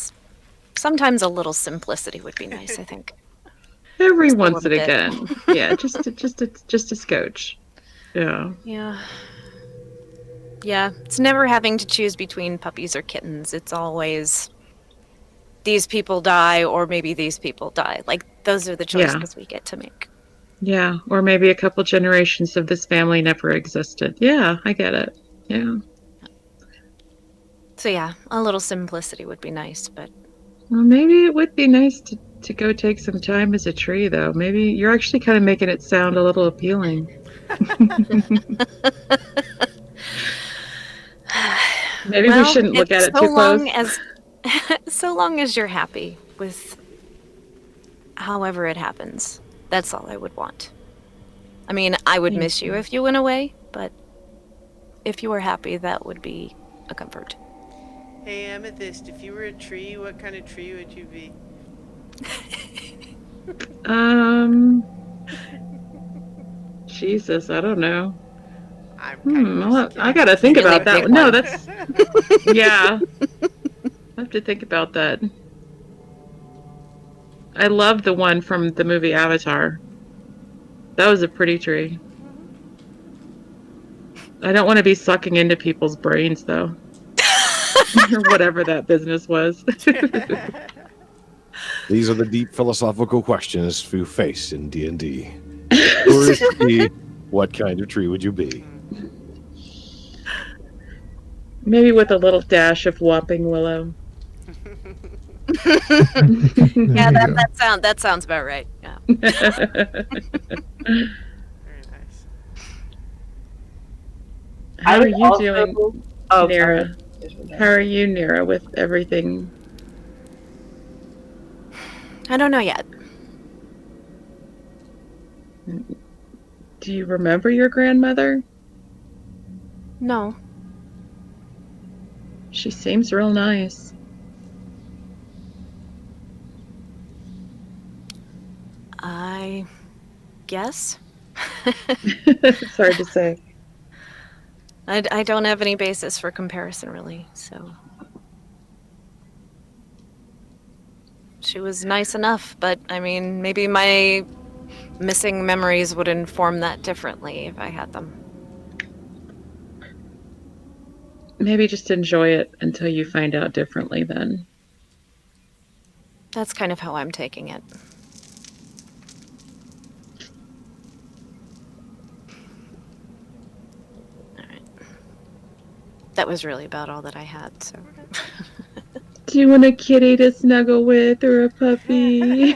sometimes a little simplicity would be nice, I think. Every Just a once and little bit. again. Yeah, just a scotch. Yeah. Yeah. Yeah, it's never having to choose between puppies or kittens. It's always these people die or maybe these people die. Like, those are the choices we get to make. Yeah. Or maybe a couple generations of this family never existed. Yeah, I get it. Yeah. So yeah, a little simplicity would be nice, but Well, maybe it would be nice to go take some time as a tree, though. Maybe you're actually kind of making it sound a little appealing. Maybe we shouldn't look at it too close. So long as you're happy with however it happens. That's all I would want. I mean, I would miss you if you went away, but if you were happy, that would be a comfort. Hey, Amethyst, if you were a tree, what kind of tree would you be? Jesus, I don't know. I'm kind of just I gotta think Really about that big one. No, one. that's yeah. I have to think about that. I love the one from the movie Avatar. That was a pretty tree. I don't want to be sucking into people's brains, though. Or whatever that business was. These are the deep philosophical questions you face in D&D. Who is the tree? What kind of tree would you be? Maybe with a little dash of whopping willow. Yeah, There you go. that sounds about right. Yeah. Very nice. How I are would you also- doing, Oh, Nira? sorry. How are you, Nira, with everything? I don't know yet. Do you remember your grandmother? No. She seems real nice. I guess. It's hard to say. I don't have any basis for comparison, really, so. She was nice enough, but I mean, maybe my missing memories would inform that differently if I had them. Maybe just enjoy it until you find out differently then. That's kind of how I'm taking it. All right. That was really about all that I had, so. Do you want a kitty to snuggle with or a puppy?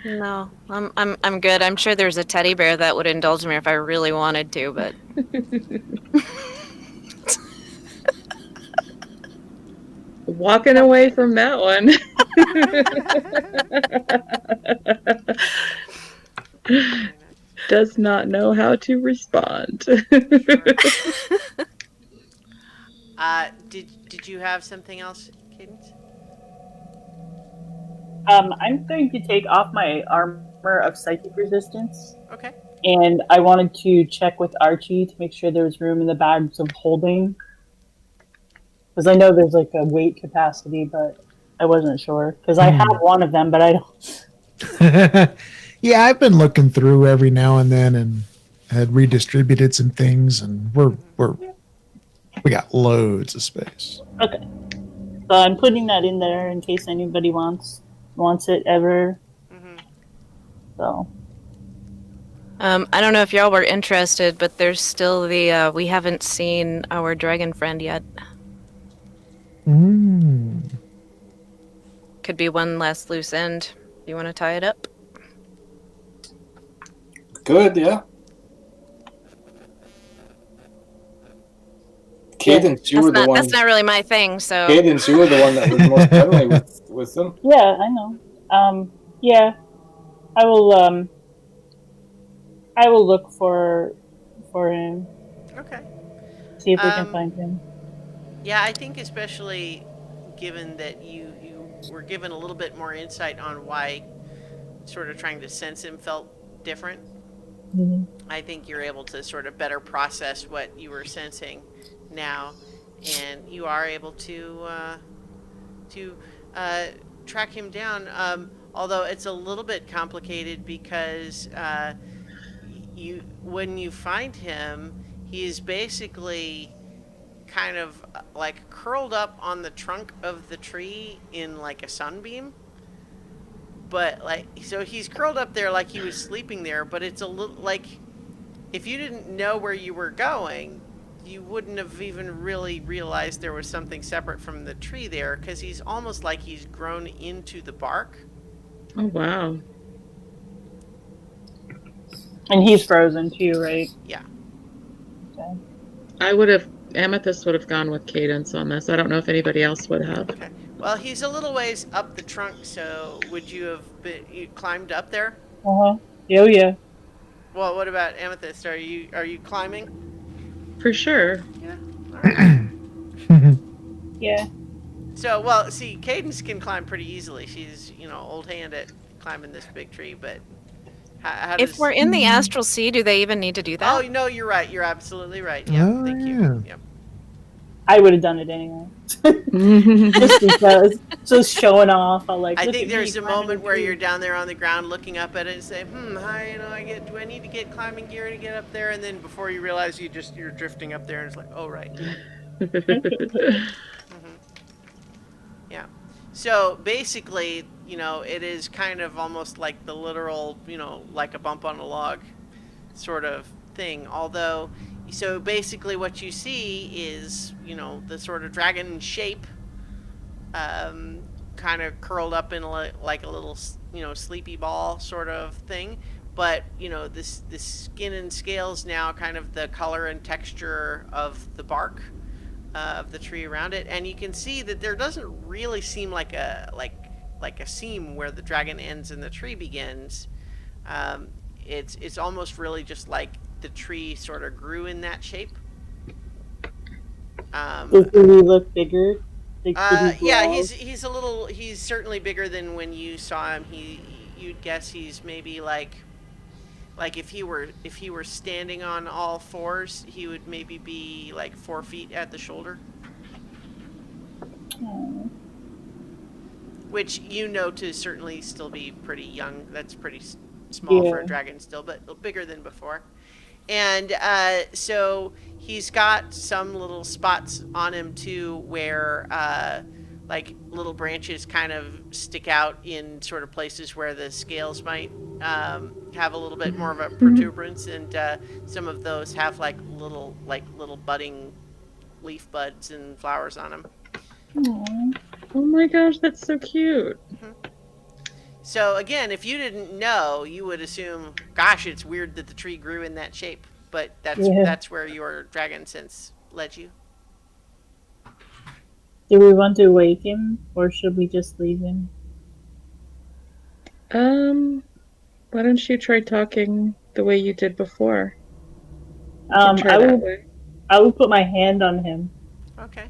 No, I'm good. I'm sure there's a teddy bear that would indulge me if I really wanted to, but Walking away from that one. Does not know how to respond. Did you have something else, Cadence? I'm going to take off my armor of psychic resistance, Okay. and I wanted to check with Archie to make sure there was room in the bags of holding. Because I know there's like a weight capacity, but I wasn't sure. Because I have one of them, but I don't. Yeah, I've been looking through every now and then and had redistributed some things, and we got loads of space. Okay. So I'm putting that in there in case anybody wants it ever. Mm-hmm. So. I don't know if y'all were interested, but there's still the we haven't seen our dragon friend yet. Could be one last loose end. You want to tie it up? Good, yeah. Cadence, you were the one. That's not really my thing. So Cadence, you were the one that was most friendly with them. Yeah, I know. Yeah, I will look for him. Okay. See if we can find him. Yeah, I think especially given that you were given a little bit more insight on why sort of trying to sense him felt different. Mm-hmm. I think you're able to sort of better process what you were sensing now, and you are able to track him down. Although it's a little bit complicated because when you find him, he is basically kind of like curled up on the trunk of the tree in like a sunbeam. But like, so he's curled up there like he was sleeping there, but it's a little like, if you didn't know where you were going, you wouldn't have even really realized there was something separate from the tree there, because he's almost like he's grown into the bark. Oh, wow. And he's frozen too, right? Yeah. Okay. Amethyst would have gone with Cadence on this. I don't know if anybody else would have. Okay. Well, he's a little ways up the trunk, so would you have you climbed up there? Oh yeah. Well, what about Amethyst? Are you climbing? For sure. Yeah. All right. Yeah. So, well, see, Cadence can climb pretty easily. She's, old hand at climbing this big tree, but how does... if we're in the astral sea, do they even need to do that? Oh, no, you're right. You're absolutely right. Yeah, Oh, thank yeah. you. Yep. I would have done it anyway. Just because. Just showing off. I think there's a moment where you're down there on the ground looking up at it and say, do I need to get climbing gear to get up there? And then before you realize you're drifting up there and it's like, oh, right. Yeah. So basically, it is kind of almost like the literal, like a bump on a log sort of thing. Although, so basically what you see is, the sort of dragon shape kind of curled up in like a little, sleepy ball sort of thing. But, this skin and scales now kind of the color and texture of the bark of the tree around it, and you can see that there doesn't really seem like a seam where the dragon ends and the tree begins. It's almost really just like the tree sort of grew in that shape. Does he look bigger? Yeah, he's certainly bigger than when you saw him. You'd guess he's maybe like if he were standing on all fours, he would maybe be like 4 feet at the shoulder. Which to certainly still be pretty young. That's pretty small for a dragon still, but bigger than before. And so he's got some little spots on him too where like little branches kind of stick out in sort of places where the scales might have a little bit more of a protuberance, and some of those have like little budding leaf buds and flowers on them. Aww. Oh my gosh, that's so cute. So again, if you didn't know, you would assume, gosh, it's weird that the tree grew in that shape. But Yeah. that's where your dragon sense led you. Do we want to wake him, or should we just leave him? Why don't you try talking the way you did before? We can try I that will. way. I will put my hand on him, Okay.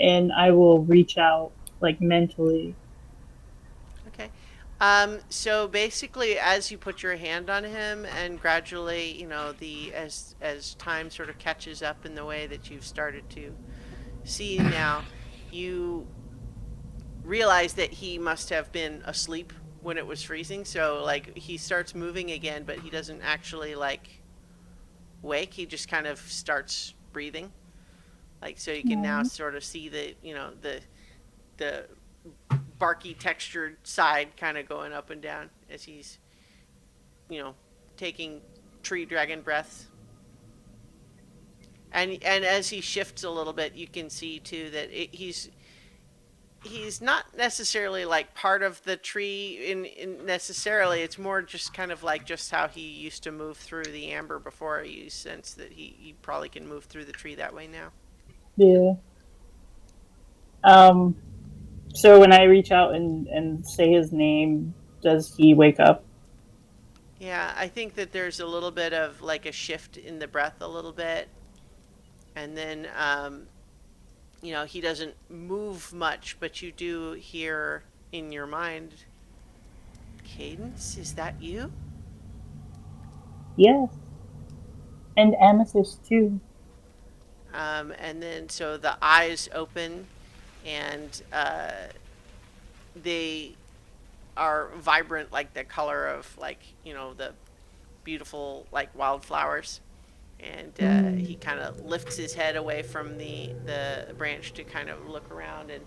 and I will reach out, like mentally. Okay. So basically, as you put your hand on him, and gradually, as time sort of catches up in the way that you've started to see now, you realize that he must have been asleep when it was freezing. So like he starts moving again, but he doesn't actually like wake. He just kind of starts breathing. Like so, you can now sort of see the barky textured side kind of going up and down as he's, taking tree dragon breaths. And as he shifts a little bit, you can see too that he's not necessarily like part of the tree in necessarily. It's more just kind of like just how he used to move through the amber before. You sense that he probably can move through the tree that way now. Yeah. So when I reach out and say his name, does he wake up? Yeah, I think that there's a little bit of like a shift in the breath a little bit. And then, he doesn't move much, but you do hear in your mind, Cadence, is that you? Yes. And Amethyst too. And then, so the eyes open, and they are vibrant, like the color of, like, the beautiful, like, wildflowers. And he kind of lifts his head away from the branch to kind of look around and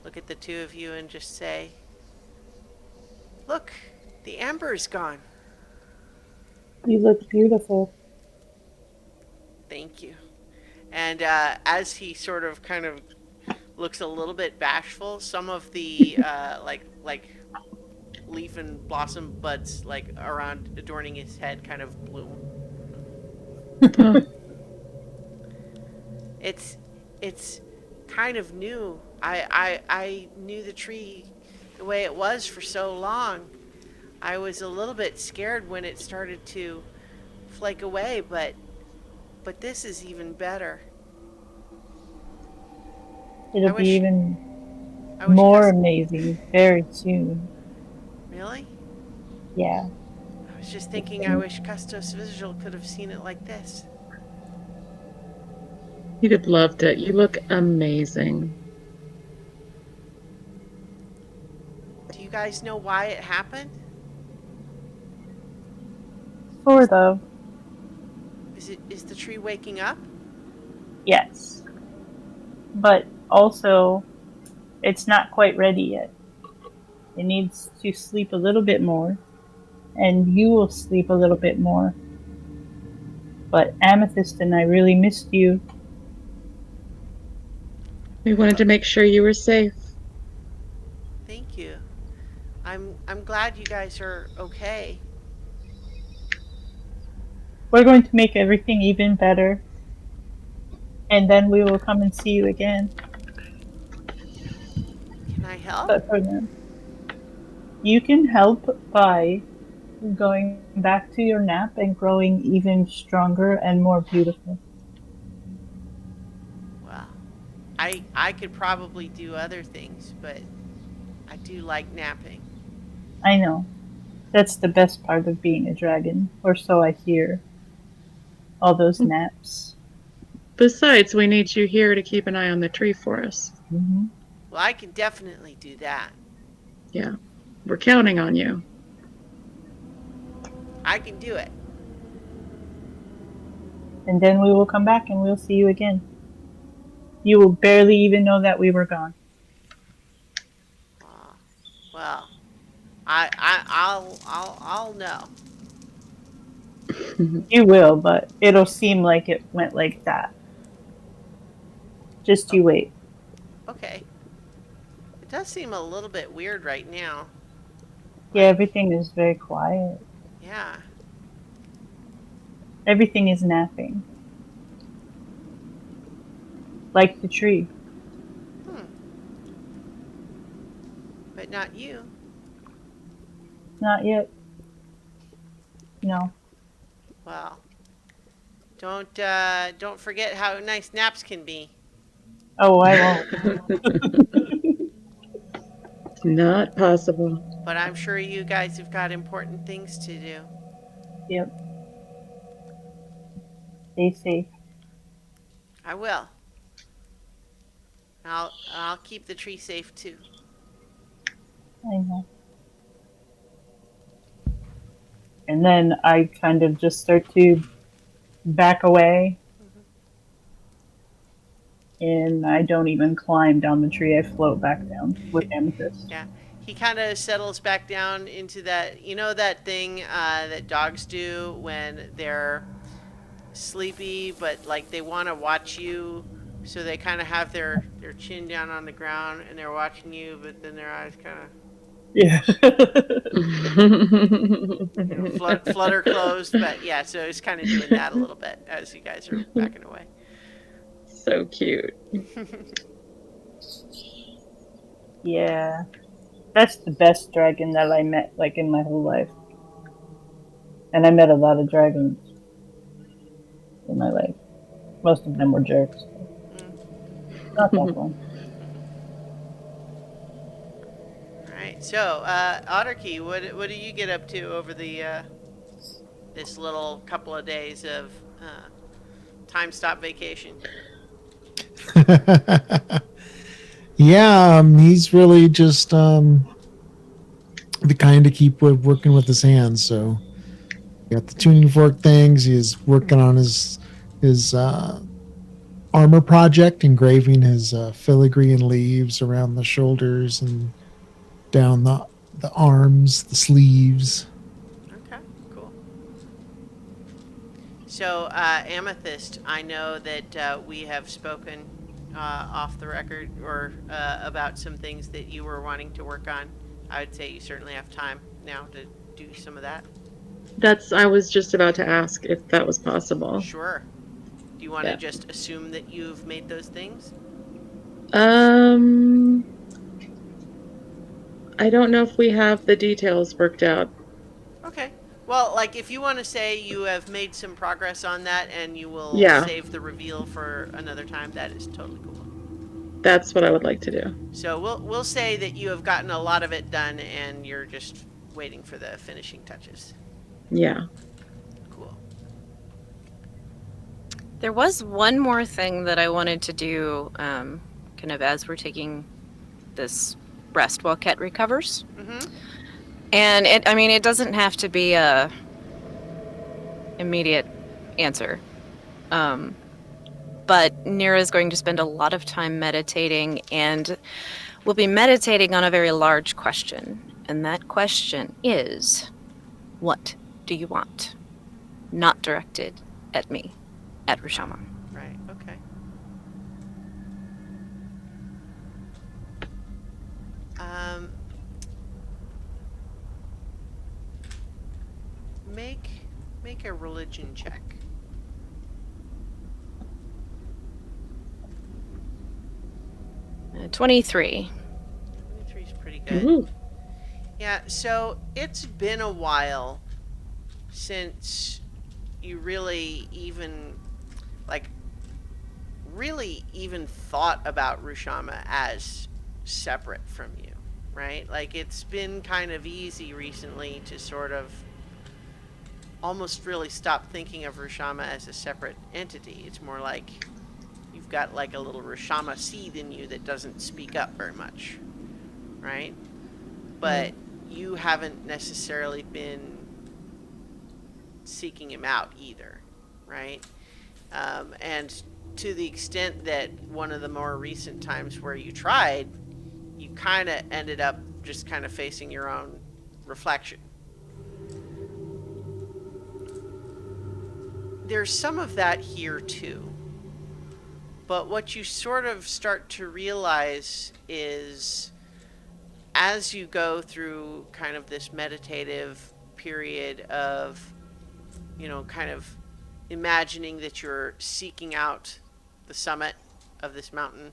look at the two of you and just say, look, the amber is gone. You look beautiful. Thank you. And as he sort of kind of looks a little bit bashful, some of the like leaf and blossom buds like around adorning his head kind of bloom. It's kind of new. I knew the tree the way it was for so long. I was a little bit scared when it started to flake away, but this is even better. It'll wish- be even I wish more Cus- amazing very soon. Really? Yeah. I was just thinking I wish Custos Visual could have seen it like this. You'd have loved it. You look amazing. Do you guys know why it happened? Sort of. Is the tree waking up? Yes. But also, it's not quite ready yet. It needs to sleep a little bit more, and you will sleep a little bit more. But Amethyst and I really missed you. We wanted to make sure you were safe. Thank you. I'm glad you guys are okay. We're going to make everything even better. And then we will come and see you again. Can I help? But for now, you can help by going back to your nap and growing even stronger and more beautiful. Well, I could probably do other things, but I do like napping. I know. That's the best part of being a dragon, or so I hear. All those naps. Besides, we need you here to keep an eye on the tree for us. Mm-hmm. Well, I can definitely do that. Yeah. We're counting on you. I can do it. And then we will come back and we'll see you again. You will barely even know that we were gone. Well, I'll know. You will, but it'll seem like it went like that. Just you wait. Okay. It does seem a little bit weird right now. Yeah, everything is very quiet. Yeah. Everything is napping. Like the tree. But not you. Not yet. No. Well, don't forget how nice naps can be. Oh, I won't. Not possible. But I'm sure you guys have got important things to do. Yep. Stay safe. I will. I'll keep the tree safe too. I know. And then I kind of just start to back away. And I don't even climb down the tree. I float back down with Amethyst. Yeah. He kind of settles back down into that, that thing that dogs do when they're sleepy, but like they want to watch you. So they kind of have their chin down on the ground and they're watching you, but then their eyes kind of Yeah. flutter closed. But yeah, so it's kind of doing that a little bit as you guys are backing away. So cute. Yeah. That's the best dragon that I met, like, in my whole life. And I met a lot of dragons in my life. Most of them were jerks. Not that one. All right. So, Otterkey, what do you get up to over the this little couple of days of time stop vacation? Yeah, he's really just the kind to keep working with his hands. So, got the tuning fork things. He's working on his armor project, engraving his filigree and leaves around the shoulders and down the arms, the sleeves. Okay, cool. So, Amethyst, I know that we have spoken off the record or about some things that you were wanting to work on. I would say you certainly have time now to do some of that. I was just about to ask if that was possible. Sure. Do you want to Yeah. just assume that you've made those things? I don't know if we have the details worked out. Okay. Well, like if you want to say you have made some progress on that and you will Yeah. save the reveal for another time, that is totally cool. That's what I would like to do. So we'll say that you have gotten a lot of it done and you're just waiting for the finishing touches. Yeah. Cool. There was one more thing that I wanted to do, kind of as we're taking this rest while Ket recovers. Mm-hmm. And it doesn't have to be a immediate answer. But Nira is going to spend a lot of time meditating, and we'll be meditating on a very large question. And that question is, what do you want? Not directed at me, at Rushama. Right. Okay. Make a religion check. 23. 23 is pretty good. Ooh. Yeah, so it's been a while since you really even thought about Rushama as separate from you, right? Like it's been kind of easy recently to sort of almost really stop thinking of Rushama as a separate entity. It's more like you've got like a little Rushama seed in you that doesn't speak up very much, right? But you haven't necessarily been seeking him out either, right? And to the extent that one of the more recent times where you tried, you kind of ended up just kind of facing your own reflection. There's some of that here too. But what you sort of start to realize is as you go through kind of this meditative period of, kind of imagining that you're seeking out the summit of this mountain,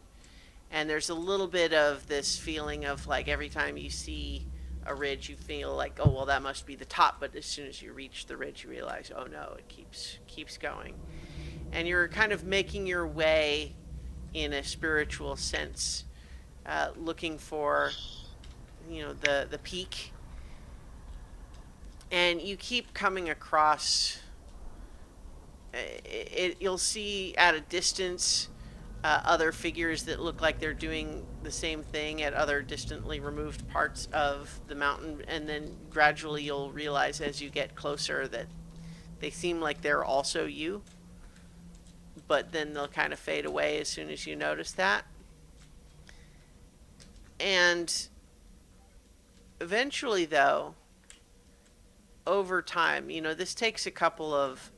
and there's a little bit of this feeling of like every time you see a ridge, you feel like, oh, well, that must be the top. But as soon as you reach the ridge, you realize, oh no, it keeps going. And you're kind of making your way in a spiritual sense, looking for, the peak. And you keep coming across you'll see at a distance other figures that look like they're doing the same thing at other distantly removed parts of the mountain, and then gradually you'll realize as you get closer that they seem like they're also you, but then they'll kind of fade away as soon as you notice that. And eventually, though, over time, this takes a couple of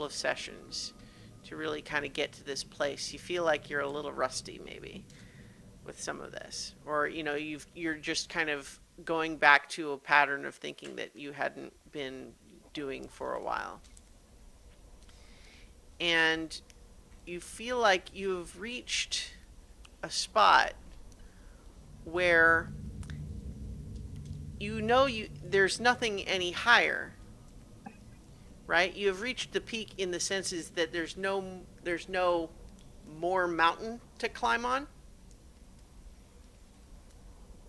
sessions to really kind of get to this place. You feel like you're a little rusty maybe with some of this, or you're just kind of going back to a pattern of thinking that you hadn't been doing for a while. And you feel like you've reached a spot where there's nothing any higher, right? You have reached the peak in the senses that there's no more mountain to climb on.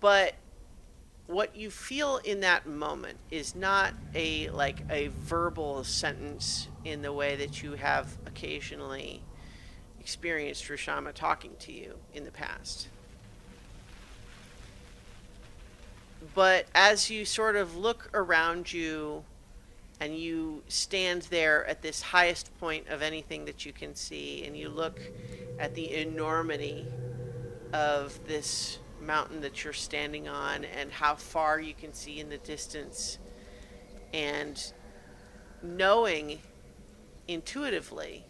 But what you feel in that moment is not a verbal sentence in the way that you have occasionally experienced Rashama talking to you in the past. But as you sort of look around you and you stand there at this highest point of anything that you can see, and you look at the enormity of this mountain that you're standing on and how far you can see in the distance, and knowing intuitively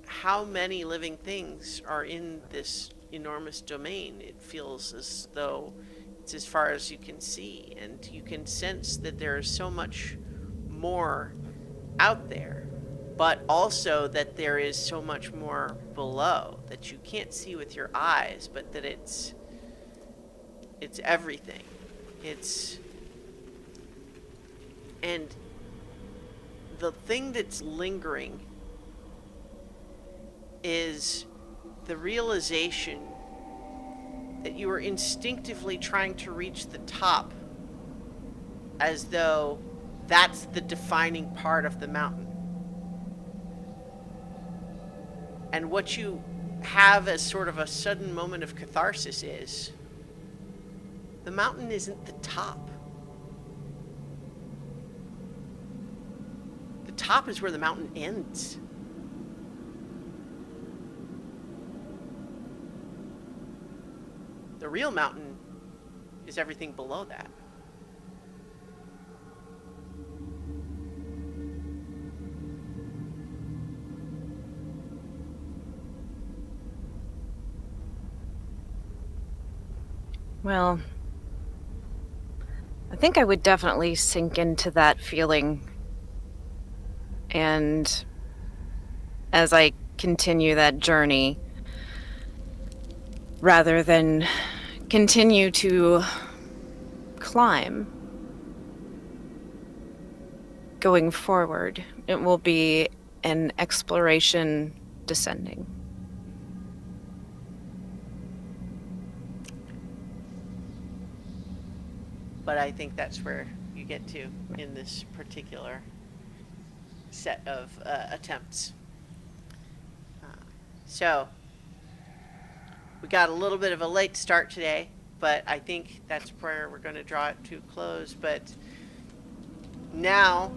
how many living things are in this enormous domain, it feels as though it's as far as you can see, and you can sense that there is so much more out there, but also that there is so much more below that you can't see with your eyes, but that it's everything. And the thing that's lingering is the realization that you are instinctively trying to reach the top as though that's the defining part of the mountain. And what you have as sort of a sudden moment of catharsis is the mountain isn't the top. The top is where the mountain ends. The real mountain is everything below that. Well, I think I would definitely sink into that feeling. And as I continue that journey, rather than continue to climb, going forward, it will be an exploration descending. But I think that's where you get to in this particular set of attempts. So we got a little bit of a late start today, but I think that's where we're going to draw it to close. But now,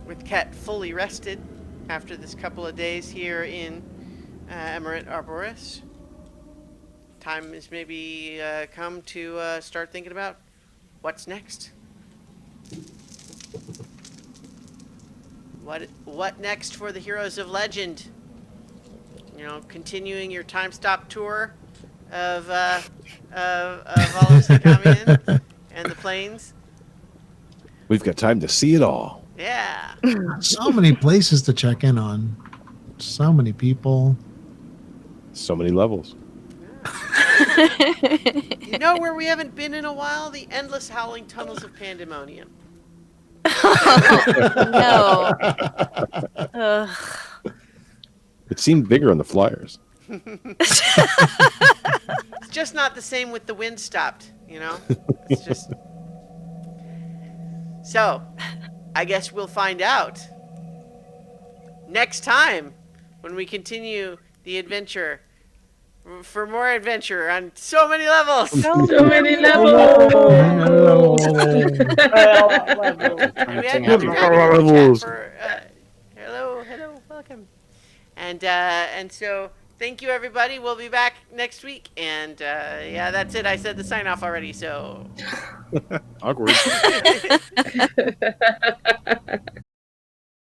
with Ket fully rested after this couple of days here in Emerald Arboris, time is maybe come to start thinking about what's next. What next for the Heroes of Legend? You know, continuing your time stop tour of all of Sakamian and the plains. We've got time to see it all. Yeah. So many places to check in on. So many people. So many levels. You know where we haven't been in a while? The endless howling tunnels of pandemonium. No. Ugh. It seemed bigger on the flyers. It's just not the same with the wind stopped, you know? It's just. So, I guess we'll find out next time when we continue the adventure. For more adventure on so many levels. So many levels. levels. We had Happy chat for, hello, welcome. And so thank you everybody. We'll be back next week. And yeah, that's it. I said the sign off already. So Awkward.